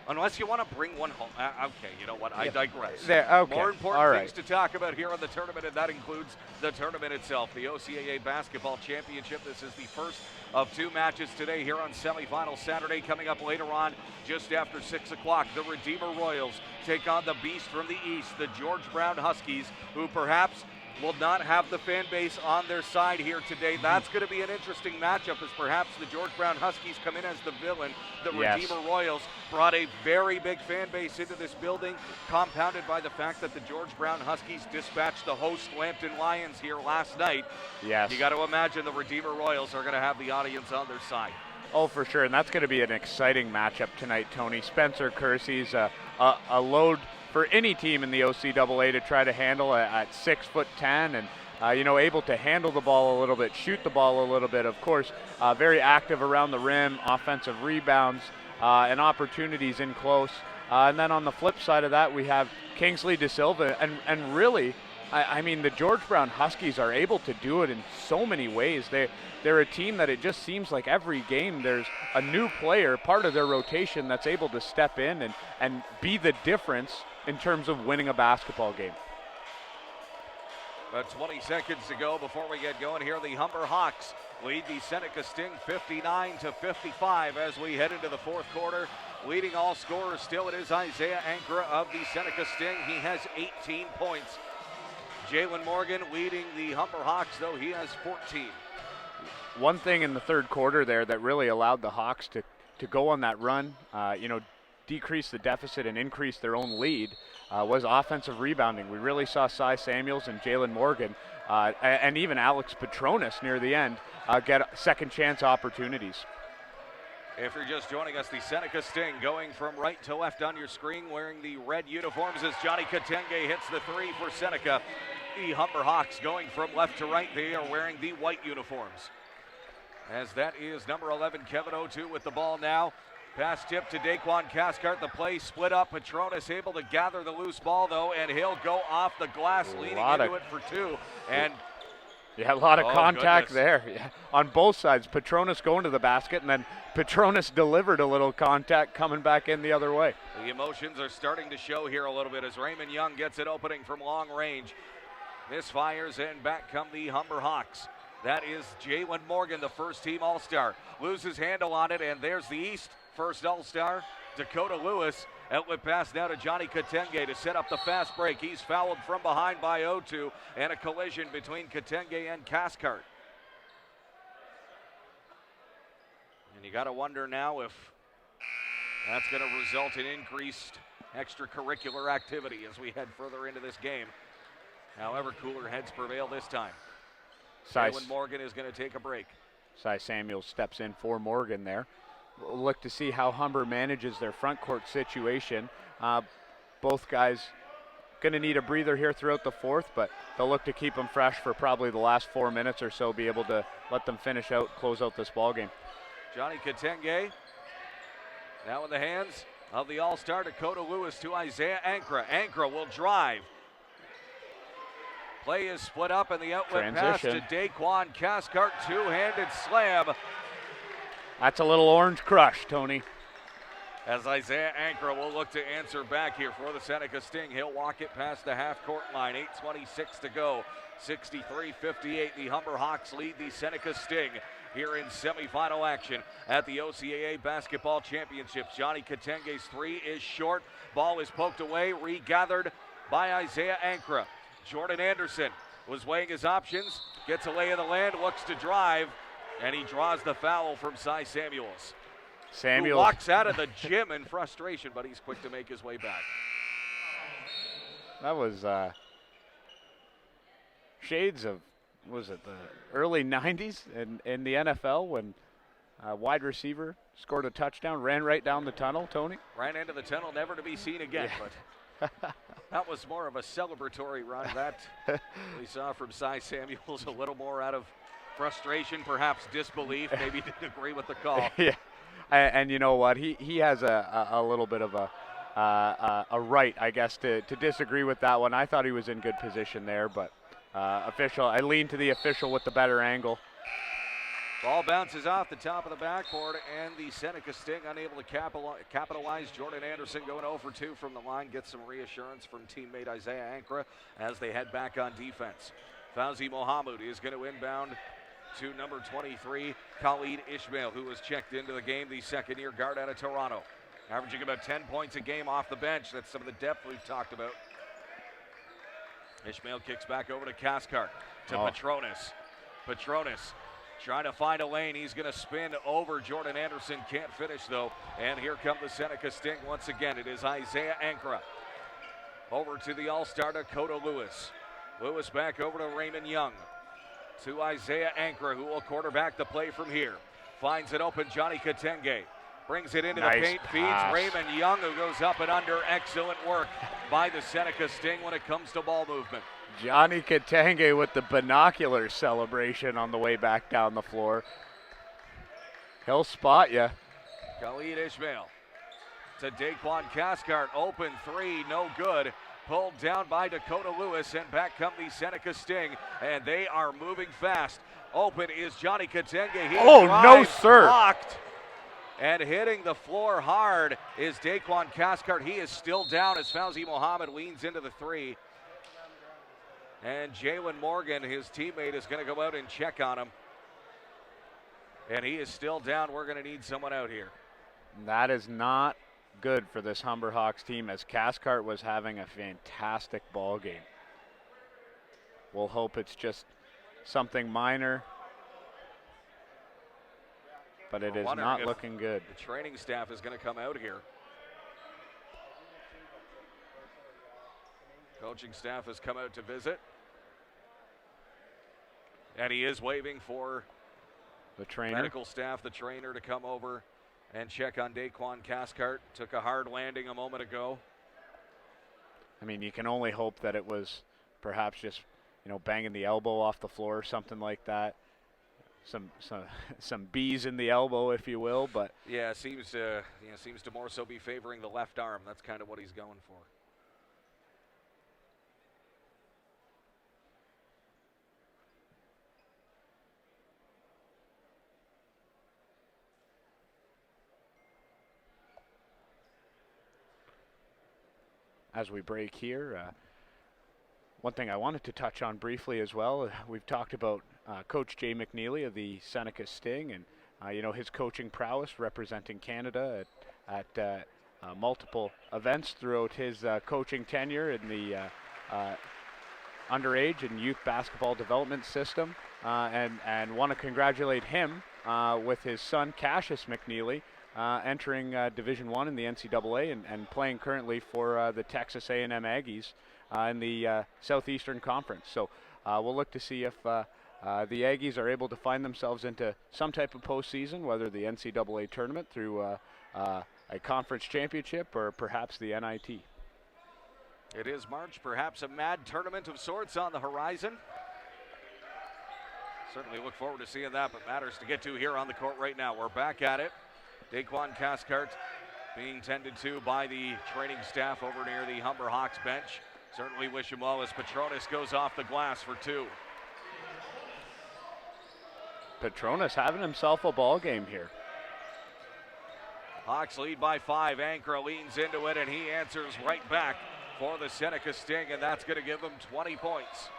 Speaker 2: Unless you want to bring one home. Okay, you know what? I digress.
Speaker 3: Okay.
Speaker 2: More important
Speaker 3: All
Speaker 2: things
Speaker 3: right.
Speaker 2: to talk about here on the tournament, and that includes the tournament itself. The OCAA Basketball Championship. This is the first of 2 matches today here on semifinal Saturday. Coming up later on, just after 6 o'clock, the Redeemer Royals take on the beast from the east, the George Brown Huskies, who perhaps will not have the fan base on their side here today. That's going to be an interesting matchup, as perhaps the George Brown Huskies come in as the villain. The Redeemer Royals brought a very big fan base into this building, compounded by the fact that the George Brown Huskies dispatched the host Lambton Lions here last night.
Speaker 3: Yes.
Speaker 2: You got to imagine the Redeemer Royals are going to have the audience on their side.
Speaker 3: Oh, for sure, and that's going to be an exciting matchup tonight, Tony. Spencer Kersey's a load for any team in the OCAA to try to handle at 6'10", and able to handle the ball a little bit, shoot the ball a little bit. Of course, very active around the rim, offensive rebounds, and opportunities in close. And then on the flip side of that, we have Kingsley De Silva, and really, I mean, the George Brown Huskies are able to do it in so many ways. They're a team that it just seems like every game there's a new player, part of their rotation, that's able to step in and be the difference in terms of winning a basketball game.
Speaker 2: About 20 seconds to go before we get going here. The Humber Hawks lead the Seneca Sting 59-55 as we head into the fourth quarter. Leading all scorers still, it is Isaiah Ankra of the Seneca Sting. He has 18 points. Jalen Morgan leading the Humber Hawks, though he has 14.
Speaker 3: One thing in the third quarter there that really allowed the Hawks to go on that run, decrease the deficit and increase their own lead, was offensive rebounding. We really saw Cy Samuels and Jalen Morgan and even Alex Petronas near the end get second chance opportunities.
Speaker 2: If you're just joining us, the Seneca Sting going from right to left on your screen, wearing the red uniforms as Johnny Katenge hits the three for Seneca. The Humber Hawks going from left to right, they are wearing the white uniforms. As that is number 11, Kevin O'Toole with the ball now. Pass tip to Daquan Cathcart. The play split up. Petronas able to gather the loose ball, though, and he'll go off the glass, leading into it for two. And
Speaker 3: yeah, a lot of contact there. Yeah. On both sides, Petronas going to the basket, and then Petronas delivered a little contact coming back in the other way.
Speaker 2: The emotions are starting to show here a little bit as Raymond Young gets it opening from long range. Misfires, and back come the Humber Hawks. That is Jalen Morgan, the first team All-Star. Loses handle on it, and there's the East first All-Star, Dakota Lewis. Outlet pass now to Johnny Katenge to set up the fast break. He's fouled from behind by O2, and a collision between Katenge and Cathcart. And you got to wonder now if that's going to result in increased extracurricular activity as we head further into this game. However, cooler heads prevail this time. Jalen Morgan is going to take a break.
Speaker 3: Cy Samuels steps in for Morgan there. We'll look to see how Humber manages their front court situation. Both guys going to need a breather here throughout the fourth, but they'll look to keep them fresh for probably the last 4 minutes or so, be able to let them finish out, close out this ball game.
Speaker 2: Johnny Katenge now in the hands of the All-Star Dakota Lewis to Isaiah Ankra. Ankra will drive. Play is split up, and the outlet pass to Daquan Cathcart. Two-handed slam.
Speaker 3: That's a little orange crush, Tony.
Speaker 2: As Isaiah Ankra will look to answer back here for the Seneca Sting. He'll walk it past the half-court line. 8:26 to go. 63-58. The Humber Hawks lead the Seneca Sting here in semifinal action at the OCAA Basketball Championships. Johnny Katenge's three is short. Ball is poked away, regathered by Isaiah Ankra. Jordan Anderson was weighing his options, gets a lay of the land, looks to drive, and he draws the foul from Cy Samuels. Who walks out of the gym in frustration, but he's quick to make his way back.
Speaker 3: That was shades of, was it the early 90s in the NFL when a wide receiver scored a touchdown, ran right down the tunnel, Tony?
Speaker 2: Ran into the tunnel, never to be seen again, but that was more of a celebratory run. That we saw from Cy Samuels, a little more out of frustration, perhaps disbelief, maybe didn't agree with the call.
Speaker 3: Yeah, and you know what? He has a little bit of a right, I guess, to disagree with that one. I thought he was in good position there, but I lean to the official with the better angle.
Speaker 2: Ball bounces off the top of the backboard, and the Seneca Sting unable to capitalize. Jordan Anderson going 0 for 2 from the line, gets some reassurance from teammate Isaiah Ankra as they head back on defense. Fauzi Mohammed is going to inbound to number 23, Khalid Ishmael, who was checked into the game, the second-year guard out of Toronto. Averaging about 10 points a game off the bench. That's some of the depth we've talked about. Ishmael kicks back over to Cathcart, to Petronas. Petronas trying to find a lane. He's going to spin over Jordan Anderson. Can't finish, though. And here come the Seneca Sting once again. It is Isaiah Ankra. Over to the All-Star Dakota Lewis. Lewis back over to Raymond Young. To Isaiah Ankra, who will quarterback the play from here. Finds it open, Johnny Katenge. Brings it into the paint, feeds Raymond Young, who goes up and under. Excellent work by the Seneca Sting when it comes to ball movement.
Speaker 3: Johnny Katenge with the binocular celebration on the way back down the floor. He'll spot you.
Speaker 2: Khalid Ishmael to Daquan Cathcart. Open three, no good. Pulled down by Dakota Lewis, and back come the Seneca Sting, and they are moving fast. Open is Johnny Katenge.
Speaker 3: No, sir.
Speaker 2: Blocked. And hitting the floor hard is Daquan Cathcart. He is still down as Fauzi Mohammed leans into the three. And Jalen Morgan, his teammate, is going to go out and check on him. And he is still down. We're going to need someone out here.
Speaker 3: That is not good for this Humber Hawks team, as Cathcart was having a fantastic ball game. We'll hope it's just something minor, but it is not looking good.
Speaker 2: The training staff is going to come out here. Coaching staff has come out to visit. And he is waving for
Speaker 3: the trainer,
Speaker 2: medical staff, the trainer, to come over and check on Daquan Cathcart. Took a hard landing a moment ago.
Speaker 3: I mean, you can only hope that it was perhaps just, banging the elbow off the floor or something like that. Some bees in the elbow, if you will, but
Speaker 2: yeah, seems to more so be favoring the left arm. That's kind of what he's going for.
Speaker 3: As we break here, one thing I wanted to touch on briefly as well, we've talked about Coach Jay McNeely of the Seneca Sting, and his coaching prowess representing Canada at multiple events throughout his coaching tenure in the underage and youth basketball development system, and want to congratulate him with his son Cassius McNeely entering Division I in the NCAA and playing currently for the Texas A&M Aggies in the Southeastern Conference. So we'll look to see if the Aggies are able to find themselves into some type of postseason, whether the NCAA tournament through a conference championship or perhaps the NIT.
Speaker 2: It is March, perhaps a mad tournament of sorts on the horizon. Certainly look forward to seeing that, but matters to get to here on the court right now. We're back at it. Daquan Cathcart being tended to by the training staff over near the Humber Hawks bench. Certainly wish him well as Petronas goes off the glass for two.
Speaker 3: Petronas having himself a ball game here.
Speaker 2: Hawks lead by 5. Ankra leans into it, and he answers right back for the Seneca Sting, and that's going to give them 20 points.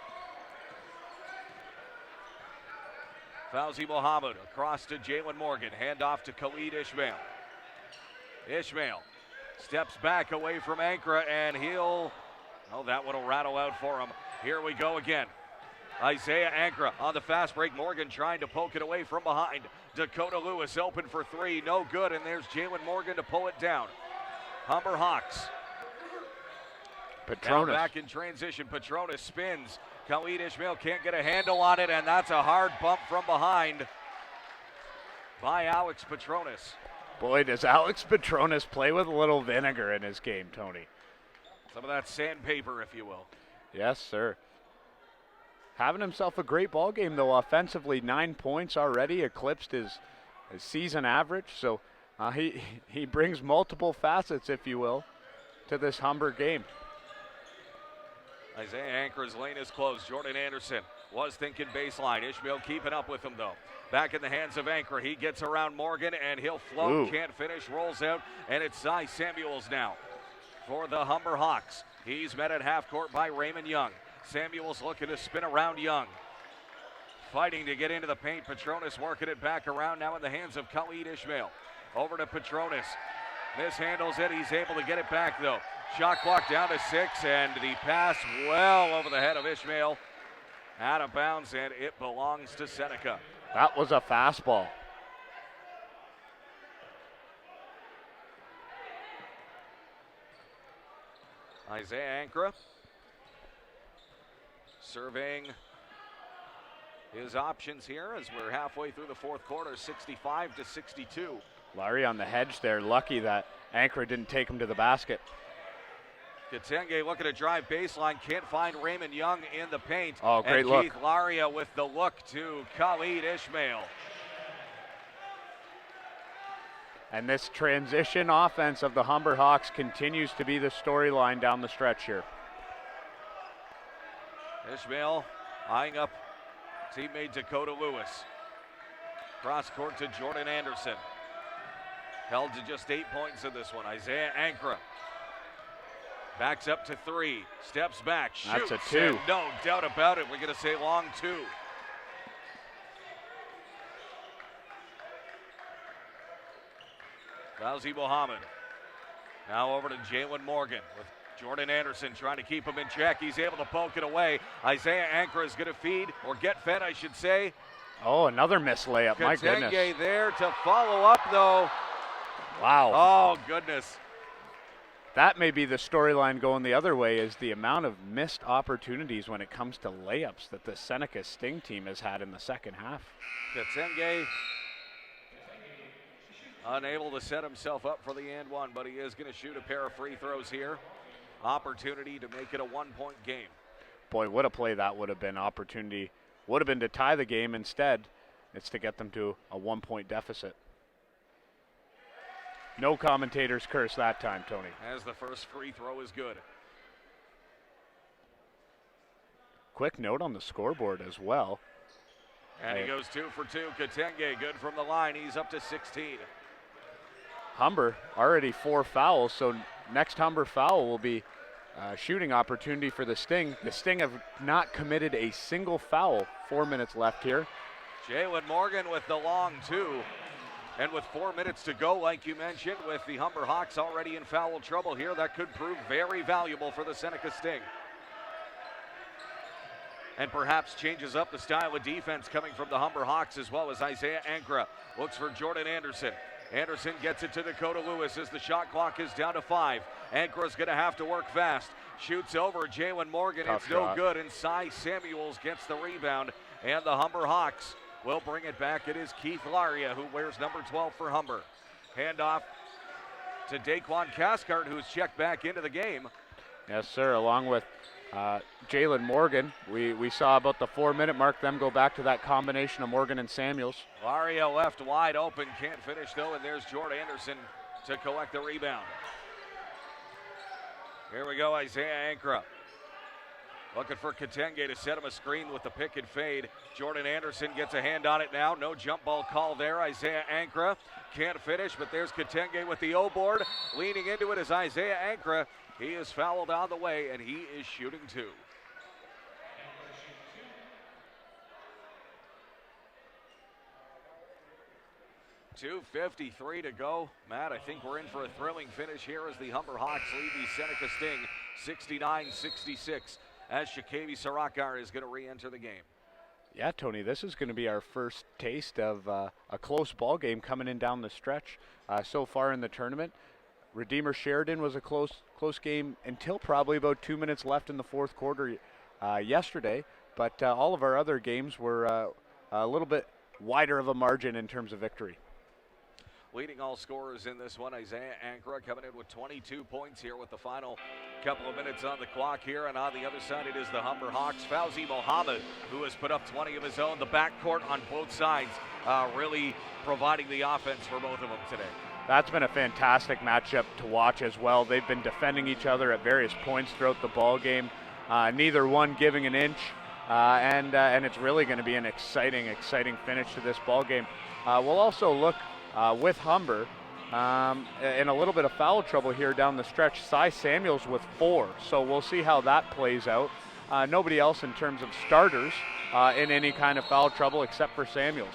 Speaker 2: Fauzi Mohammed across to Jalen Morgan. Handoff to Khalid Ishmael. Ishmael steps back away from Ankra, and that one will rattle out for him. Here we go again. Isaiah Ankra on the fast break. Morgan trying to poke it away from behind. Dakota Lewis open for three. No good, and there's Jalen Morgan to pull it down. Humber Hawks.
Speaker 3: Petronas.
Speaker 2: Now back in transition. Petronas spins. Khalid Ishmael can't get a handle on it, and that's a hard bump from behind by Alex Petronas.
Speaker 3: Boy, does Alex Petronas play with a little vinegar in his game, Tony.
Speaker 2: Some of that sandpaper, if you will.
Speaker 3: Yes, sir. Having himself a great ball game, though, offensively. 9 points already, eclipsed his season average. So he brings multiple facets, if you will, to this Humber game.
Speaker 2: Isaiah Ankra's lane is closed. Jordan Anderson was thinking baseline. Ishmael keeping up with him, though. Back in the hands of Ankra. He gets around Morgan, and he'll float.
Speaker 3: Ooh.
Speaker 2: Can't finish. Rolls out, and it's Cy Samuels now for the Humber Hawks. He's met at half court by Raymond Young. Samuels looking to spin around Young. Fighting to get into the paint. Petronas working it back around now in the hands of Khalid Ishmael. Over to Petronas. Mishandles it. He's able to get it back, though. Shot clock down to 6, and the pass well over the head of Ishmael. Out of bounds, and it belongs to Seneca.
Speaker 3: That was a fastball.
Speaker 2: Isaiah Ankra surveying his options here as we're halfway through the fourth quarter, 65-62.
Speaker 3: Larry on the hedge there, lucky that Ankra didn't take him to the basket.
Speaker 2: Katenge looking to drive baseline, can't find Raymond Young in the paint.
Speaker 3: Oh, great look.
Speaker 2: Keith Laria with the look to Khalid Ishmael.
Speaker 3: And this transition offense of the Humber Hawks continues to be the storyline down the stretch here.
Speaker 2: Ishmael eyeing up teammate Dakota Lewis. Cross court to Jordan Anderson. Held to just 8 points in this one. Isaiah Ankra backs up to 3, steps back, shoots.
Speaker 3: That's a 2.
Speaker 2: And no doubt about it, we're going to say long 2. Fauzi Mohammed. Now over to Jalen Morgan with Jordan Anderson trying to keep him in check. He's able to poke it away. Isaiah Ankra is going to feed, or get fed, I should say.
Speaker 3: Oh, another missed layup. My goodness.
Speaker 2: Katenge there to follow up, though.
Speaker 3: Wow.
Speaker 2: Oh, goodness.
Speaker 3: That may be the storyline going the other way, is the amount of missed opportunities when it comes to layups that the Seneca Sting team has had in the second half.
Speaker 2: Katenge unable to set himself up for the and one, but he is going to shoot a pair of free throws here. Opportunity to make it a 1-point game.
Speaker 3: Boy, what a play that would have been. Opportunity would have been to tie the game. Instead, it's to get them to a 1-point deficit. No commentators curse that time, Tony.
Speaker 2: As the first free throw is good.
Speaker 3: Quick note on the scoreboard as well.
Speaker 2: And he goes 2 for 2. Katenge good from the line. He's up to 16.
Speaker 3: Humber already 4 fouls, so next Humber foul will be shooting opportunity for the Sting. The Sting have not committed a single foul. 4 minutes left here.
Speaker 2: Jalen Morgan with the long 2. And with 4 minutes to go, like you mentioned, with the Humber Hawks already in foul trouble here, that could prove very valuable for the Seneca Sting. And perhaps changes up the style of defense coming from the Humber Hawks, as well as Isaiah Ankra looks for Jordan Anderson. Anderson gets it to Dakota Lewis as the shot clock is down to 5. Ankra's going to have to work fast. Shoots over Jalen Morgan.
Speaker 3: Tough
Speaker 2: it's
Speaker 3: shot.
Speaker 2: no good, and Cy Samuels gets the rebound, and the Humber Hawks will bring it back. It is Keith Laria who wears number 12 for Humber. Handoff to Daquan Cathcart, who's checked back into the game.
Speaker 3: Yes, sir, along with Jalen Morgan. We saw about the 4-minute mark them go back to that combination of Morgan and Samuels.
Speaker 2: Laria left wide open, can't finish though, and there's Jordan Anderson to collect the rebound. Here we go, Isaiah Ankra. Looking for Katenge to set him a screen with the pick and fade. Jordan Anderson gets a hand on it now. No jump ball call there. Isaiah Ankra can't finish, but there's Katenge with the O-board. Leaning into it is Isaiah Ankra. He is fouled on the way, and he is shooting 2. .253 to go. Matt, I think we're in for a thrilling finish here as the Humber Hawks lead the Seneca Sting 69-66 as Shakavi Sarakar is going to re-enter the game.
Speaker 3: Yeah, Tony, this is going to be our first taste of a close ball game coming in down the stretch so far in the tournament. Redeemer Sheridan was a close game until probably about 2 minutes left in the fourth quarter yesterday, but all of our other games were a little bit wider of a margin in terms of victory.
Speaker 2: Leading all scorers in this one, Isaiah Ankra coming in with 22 points here with the final couple of minutes on the clock here. And on the other side, it is the Humber Hawks. Fauzi Mohammed, who has put up 20 of his own. The backcourt on both sides really providing the offense for both of them today.
Speaker 3: That's been a fantastic matchup to watch as well. They've been defending each other at various points throughout the ball game. Neither one giving an inch, and it's really going to be an exciting finish to this ball game. We'll also look with Humber in a little bit of foul trouble here down the stretch. Cy Samuels with 4, so we'll see how that plays out. Nobody else in terms of starters in any kind of foul trouble except for Samuels.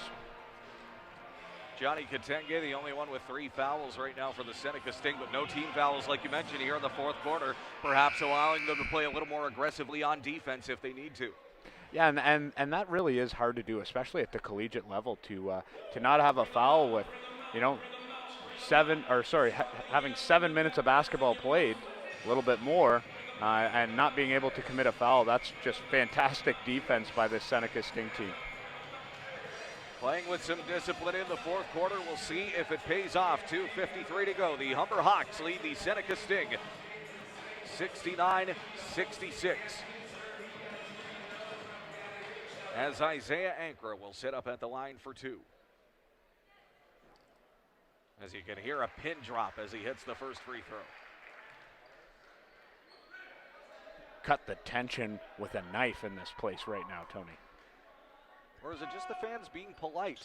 Speaker 2: Johnny Katenge, the only one with 3 fouls right now for the Seneca Sting, but no team fouls like you mentioned here in the fourth quarter, perhaps allowing them to play a little more aggressively on defense if they need to.
Speaker 3: Yeah, and that really is hard to do, especially at the collegiate level, to not have a foul with, having 7 minutes of basketball played, a little bit more, and not being able to commit a foul. That's just fantastic defense by the Seneca Sting team.
Speaker 2: Playing with some discipline in the fourth quarter. We'll see if it pays off. 2:53 to go. The Humber Hawks lead the Seneca Sting 69-66. As Isaiah Ankra will sit up at the line for 2. As you can hear a pin drop as he hits the first free throw.
Speaker 3: Cut the tension with a knife in this place right now, Tony.
Speaker 2: Or is it just the fans being polite?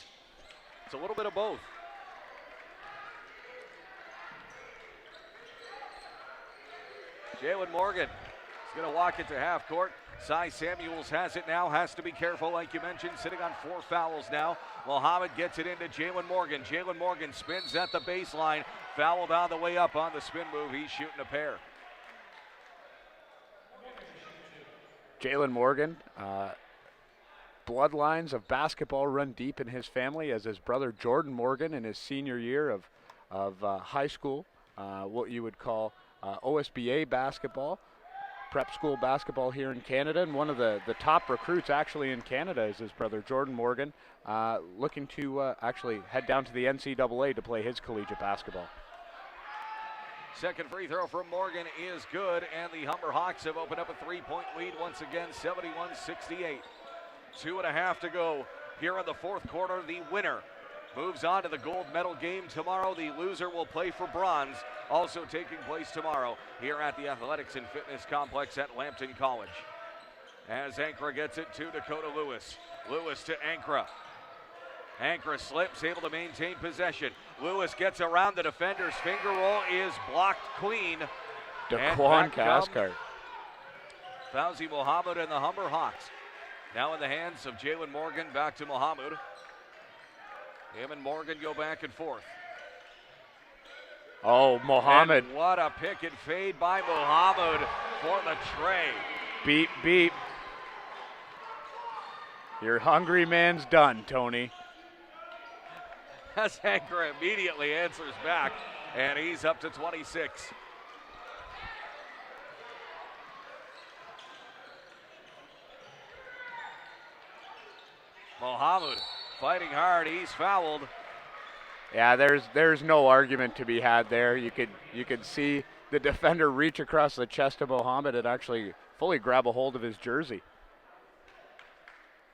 Speaker 2: It's a little bit of both. Jalen Morgan is going to walk it to half court. Cy Samuels has it now, has to be careful, like you mentioned, sitting on 4 fouls now. Mohammed gets it into Jalen Morgan. Jalen Morgan spins at the baseline, fouled on the way up on the spin move. He's shooting a pair.
Speaker 3: Jalen Morgan, bloodlines of basketball run deep in his family, as his brother Jordan Morgan in his senior year of high school, what you would call OSBA basketball, prep school basketball here in Canada, and one of the top recruits actually in Canada is his brother Jordan Morgan, looking to actually head down to the NCAA to play his collegiate basketball.
Speaker 2: Second free throw from Morgan is good, and the Humber Hawks have opened up a 3-point lead once again, 71-68. 2.5 to go here in the fourth quarter. The winner moves on to the gold medal game tomorrow. The loser will play for bronze, also taking place tomorrow here at the Athletics and Fitness Complex at Lambton College. As Ankra gets it to Dakota Lewis. Lewis to Ankra. Ankra slips, able to maintain possession. Lewis gets around the defender's finger roll, is blocked clean.
Speaker 3: Daquan Cathcart.
Speaker 2: Fauzi Mohammed and the Humber Hawks. Now in the hands of Jalen Morgan, back to Mohammed. Him and Morgan go back and forth.
Speaker 3: Oh, Mohammed.
Speaker 2: And what a pick and fade by Mohammed for the tray.
Speaker 3: Beep, beep. Your hungry man's done, Tony.
Speaker 2: As Ankra immediately answers back, and he's up to 26. Mohammed fighting hard, he's fouled.
Speaker 3: Yeah, there's no argument to be had there. You could see the defender reach across the chest of Mohammed and actually fully grab a hold of his jersey.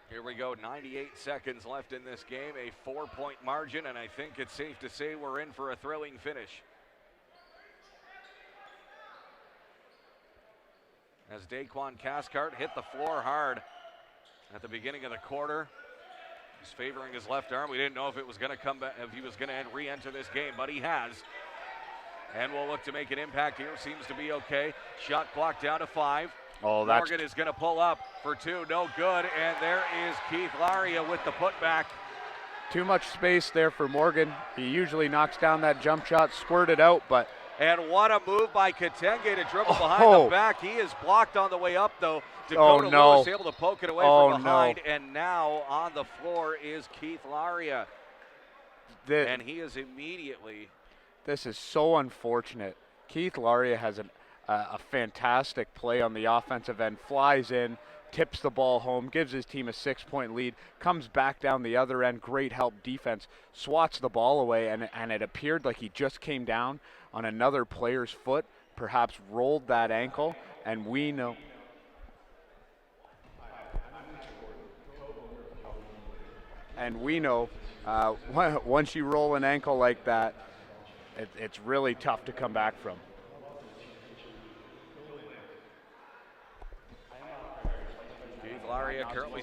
Speaker 2: Here we go, 98 seconds left in this game, a 4-point margin, and I think it's safe to say we're in for a thrilling finish. As Daquan Cathcart hit the floor hard at the beginning of the quarter. He's favoring his left arm. We didn't know if it was going to come back, if he was going to re-enter this game, but he has. And we'll look to make an impact here. Seems to be okay. Shot clock down to 5.
Speaker 3: Oh, that's
Speaker 2: Morgan is going to pull up for 2. No good. And there is Keith Laria with the putback.
Speaker 3: too much space there for Morgan. He usually knocks down that jump shot, squirted out, but.
Speaker 2: And what a move by Katenge to dribble behind the back. He is blocked on the way up, though. Dakota Lewis able to poke it away from behind. And now on the floor is Keith Laria. And he is immediately.
Speaker 3: This is so unfortunate. Keith Laria has a fantastic play on the offensive end, flies in, tips the ball home, gives his team a 6-point lead, comes back down the other end, great help defense, swats the ball away, and it appeared like he just came down on another player's foot, perhaps rolled that ankle, and we know. And we know once you roll an ankle like that, it's really tough to come back from.
Speaker 2: Keith Laria currently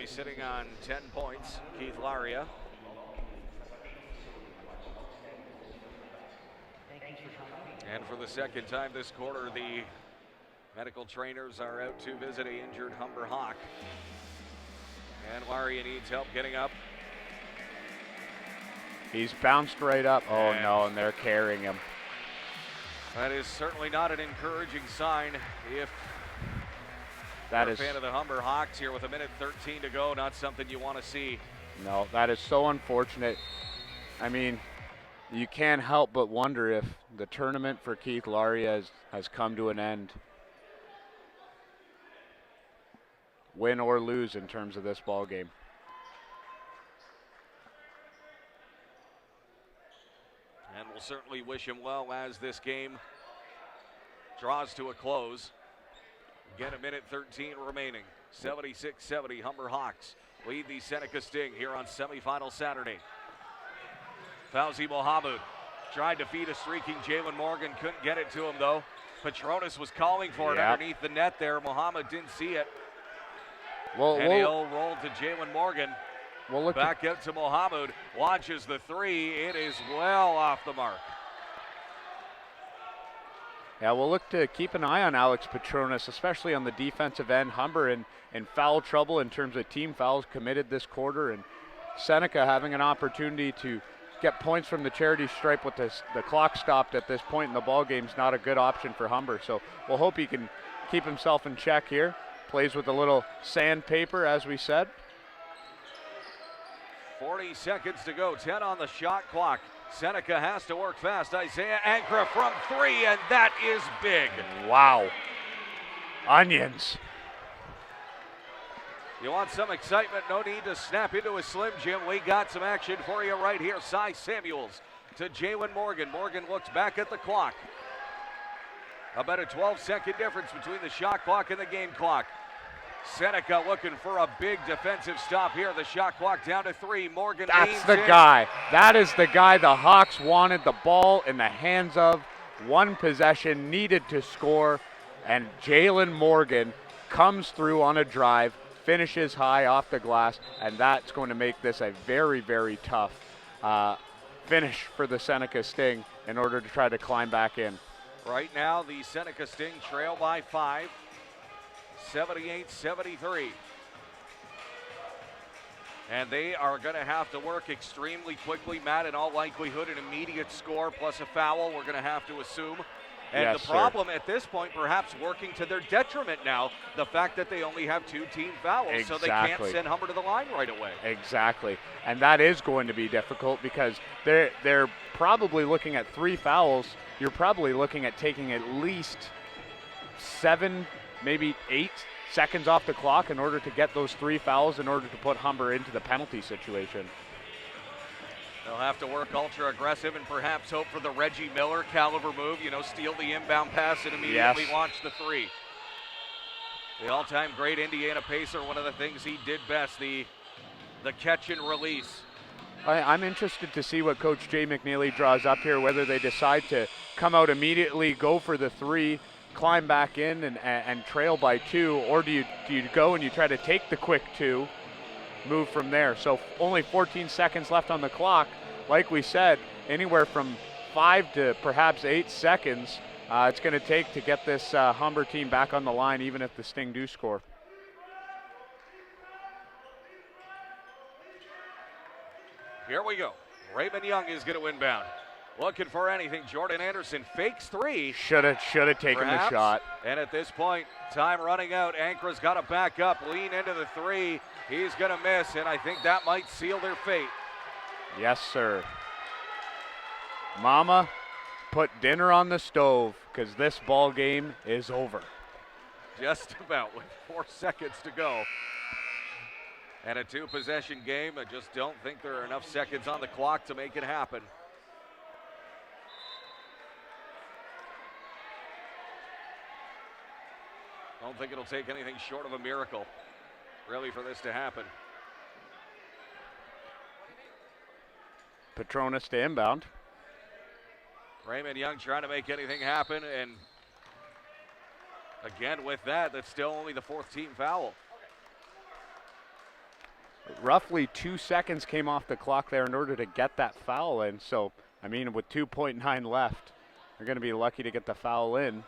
Speaker 2: sitting on 10 points. Keith Laria. And for the second time this quarter, the medical trainers are out to visit an injured Humber Hawk. And Laria needs help getting up.
Speaker 3: He's bounced right up. Oh no, and they're carrying him.
Speaker 2: That is certainly not an encouraging sign if
Speaker 3: that
Speaker 2: you're
Speaker 3: is
Speaker 2: a fan of the Humber Hawks here with 1:13 to go. Not something you want to see.
Speaker 3: No, that is so unfortunate. I mean, you can't help but wonder if the tournament for Keith Laria has come to an end. Win or lose in terms of this ball game.
Speaker 2: And we'll certainly wish him well as this game draws to a close. Again, 1:13 remaining. 76-70 Humber Hawks lead the Seneca Sting here on semifinal Saturday. Fauzi Mohammed tried to feed a streaking Jalen Morgan, couldn't get it to him though. Petronas was calling for it underneath the net there. Mohammed didn't see it. And he'll roll to Jalen Morgan. Back out to Mohammed, launches the 3. It is well off the mark.
Speaker 3: Yeah, we'll look to keep an eye on Alex Petronas, especially on the defensive end. Humber in foul trouble in terms of team fouls committed this quarter, and Seneca having an opportunity to get points from the charity stripe with the clock stopped at this point in the ball game is not a good option for Humber. So we'll hope he can keep himself in check here. Plays with a little sandpaper, as we said.
Speaker 2: 40 seconds to go, 10 on the shot clock. Seneca has to work fast. Isaiah Ankra from 3, and that is big.
Speaker 3: Wow. Onions.
Speaker 2: You want some excitement? No need to snap into a Slim Jim. We got some action for you right here. Cy Samuels to Jalen Morgan. Morgan looks back at the clock. About a 12-second difference between the shot clock and the game clock. Seneca looking for a big defensive stop here. The shot clock down to 3. Morgan
Speaker 3: That's the
Speaker 2: in.
Speaker 3: guy. That is the guy the Hawks wanted the ball in the hands of. One possession needed to score, and Jalen Morgan comes through on a drive, finishes high off the glass, and that's going to make this a very, very tough finish for the Seneca Sting in order to try to climb back in.
Speaker 2: Right now, the Seneca Sting trail by 5. 78-73. And they are going to have to work extremely quickly, Matt. In all likelihood, an immediate score plus a foul, we're going to have to assume. And
Speaker 3: Yes,
Speaker 2: the problem at this point, perhaps working to their detriment now, the fact that they only have 2 team fouls, so they can't
Speaker 3: Exactly.
Speaker 2: send Humber to the line right away.
Speaker 3: Exactly. And that is going to be difficult because they're probably looking at 3 fouls. You're probably looking at taking at least 7, maybe 8 seconds off the clock in order to get those 3 fouls in order to put Humber into the penalty situation.
Speaker 2: They'll have to work ultra aggressive and perhaps hope for the Reggie Miller caliber move, steal the inbound pass and immediately launch the 3. The all-time great Indiana Pacer, one of the things he did best, the catch and release.
Speaker 3: I'm interested to see what Coach Jay McNeely draws up here, whether they decide to come out immediately, go for the 3, climb back in and trail by 2, or do you go and you try to take the quick 2, move from there. So only 14 seconds left on the clock. Like we said, anywhere from 5 to perhaps 8 seconds it's going to take to get this Humber team back on the line, even if the Sting do score.
Speaker 2: Here we go. Raymond Young is going to inbound. Looking for anything. Jordan Anderson fakes 3.
Speaker 3: Should have taken
Speaker 2: Perhaps.
Speaker 3: the shot.
Speaker 2: And at this point, time running out. Ankra's got to back up, lean into the 3. He's going to miss, and I think that might seal their fate.
Speaker 3: Yes, sir. Mama, put dinner on the stove because this ball game is over.
Speaker 2: Just about with 4 seconds to go. And a 2-possession game. I just don't think there are enough seconds on the clock to make it happen. Don't think it'll take anything short of a miracle, really, for this to happen.
Speaker 3: Petronas to inbound.
Speaker 2: Raymond Young trying to make anything happen, and again with that's still only the 4th team foul.
Speaker 3: Roughly 2 seconds came off the clock there in order to get that foul in. So, I mean, with 2.9 left, they're going to be lucky to get the foul in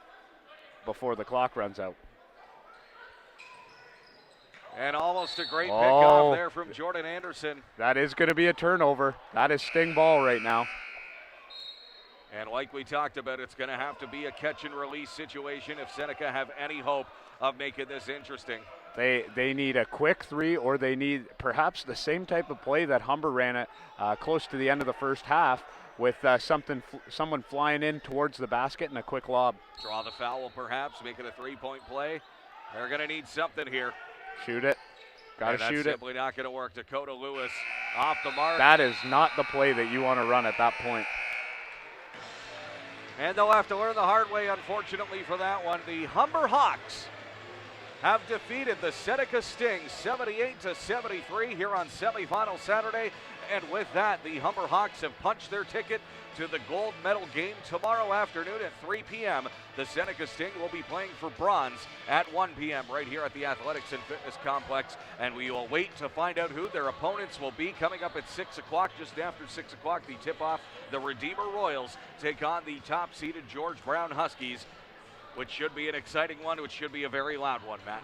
Speaker 3: before the clock runs out.
Speaker 2: And almost a great pickoff there from Jordan Anderson.
Speaker 3: That is going to be a turnover. That is Sting ball right now.
Speaker 2: And like we talked about, it's going to have to be a catch and release situation if Seneca have any hope of making this interesting.
Speaker 3: They need a quick 3, or they need perhaps the same type of play that Humber ran at close to the end of the first half with someone flying in towards the basket and a quick lob.
Speaker 2: Draw the foul perhaps, make it a 3-point play. They're going to need something here.
Speaker 3: Shoot it. Got to shoot it.
Speaker 2: That's simply not going to work. Dakota Lewis off the mark.
Speaker 3: That is not the play that you want to run at that point.
Speaker 2: And they'll have to learn the hard way, unfortunately, for that one. The Humber Hawks have defeated the Seneca Sting 78-73 here on semifinal Saturday. And with that, the Humber Hawks have punched their ticket to the gold medal game tomorrow afternoon at 3 p.m. The Seneca Sting will be playing for bronze at 1 p.m. right here at the Athletics and Fitness Complex. And we will wait to find out who their opponents will be. Coming up at 6 o'clock, just after 6 o'clock, the tip-off, the Redeemer Royals take on the top-seeded George Brown Huskies. which should be an exciting one, which should be a very loud one, Matt.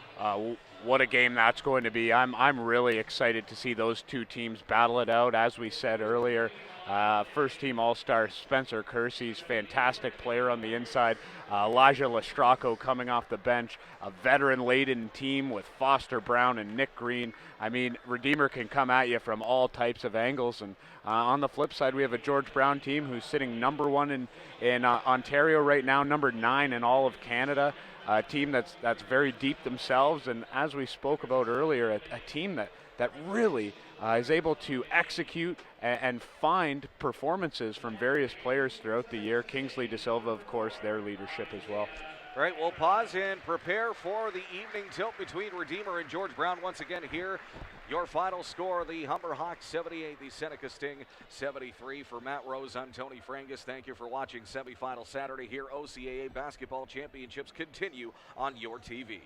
Speaker 3: What a game that's going to be. I'm really excited to see those two teams battle it out. As we said earlier, first team All-Star Spencer Kersey's fantastic player on the inside. Elijah Lestracco coming off the bench, a veteran-laden team with Foster Brown and Nick Green. I mean, Redeemer can come at you from all types of angles. And on the flip side, we have a George Brown team who's sitting number 1 in Ontario right now, number 9 in all of Canada. A team that's very deep themselves, and as we spoke about earlier, a team that really is able to execute and find performances from various players throughout the year. Kingsley De Silva, of course, their leadership as well.
Speaker 2: All right, we'll pause and prepare for the evening tilt between Redeemer and George Brown. Once again here, your final score, the Humber Hawks 78, the Seneca Sting 73. For Matt Rose, I'm Tony Frangus. Thank you for watching Semifinal Saturday here. OCAA Basketball Championships continue on your TV.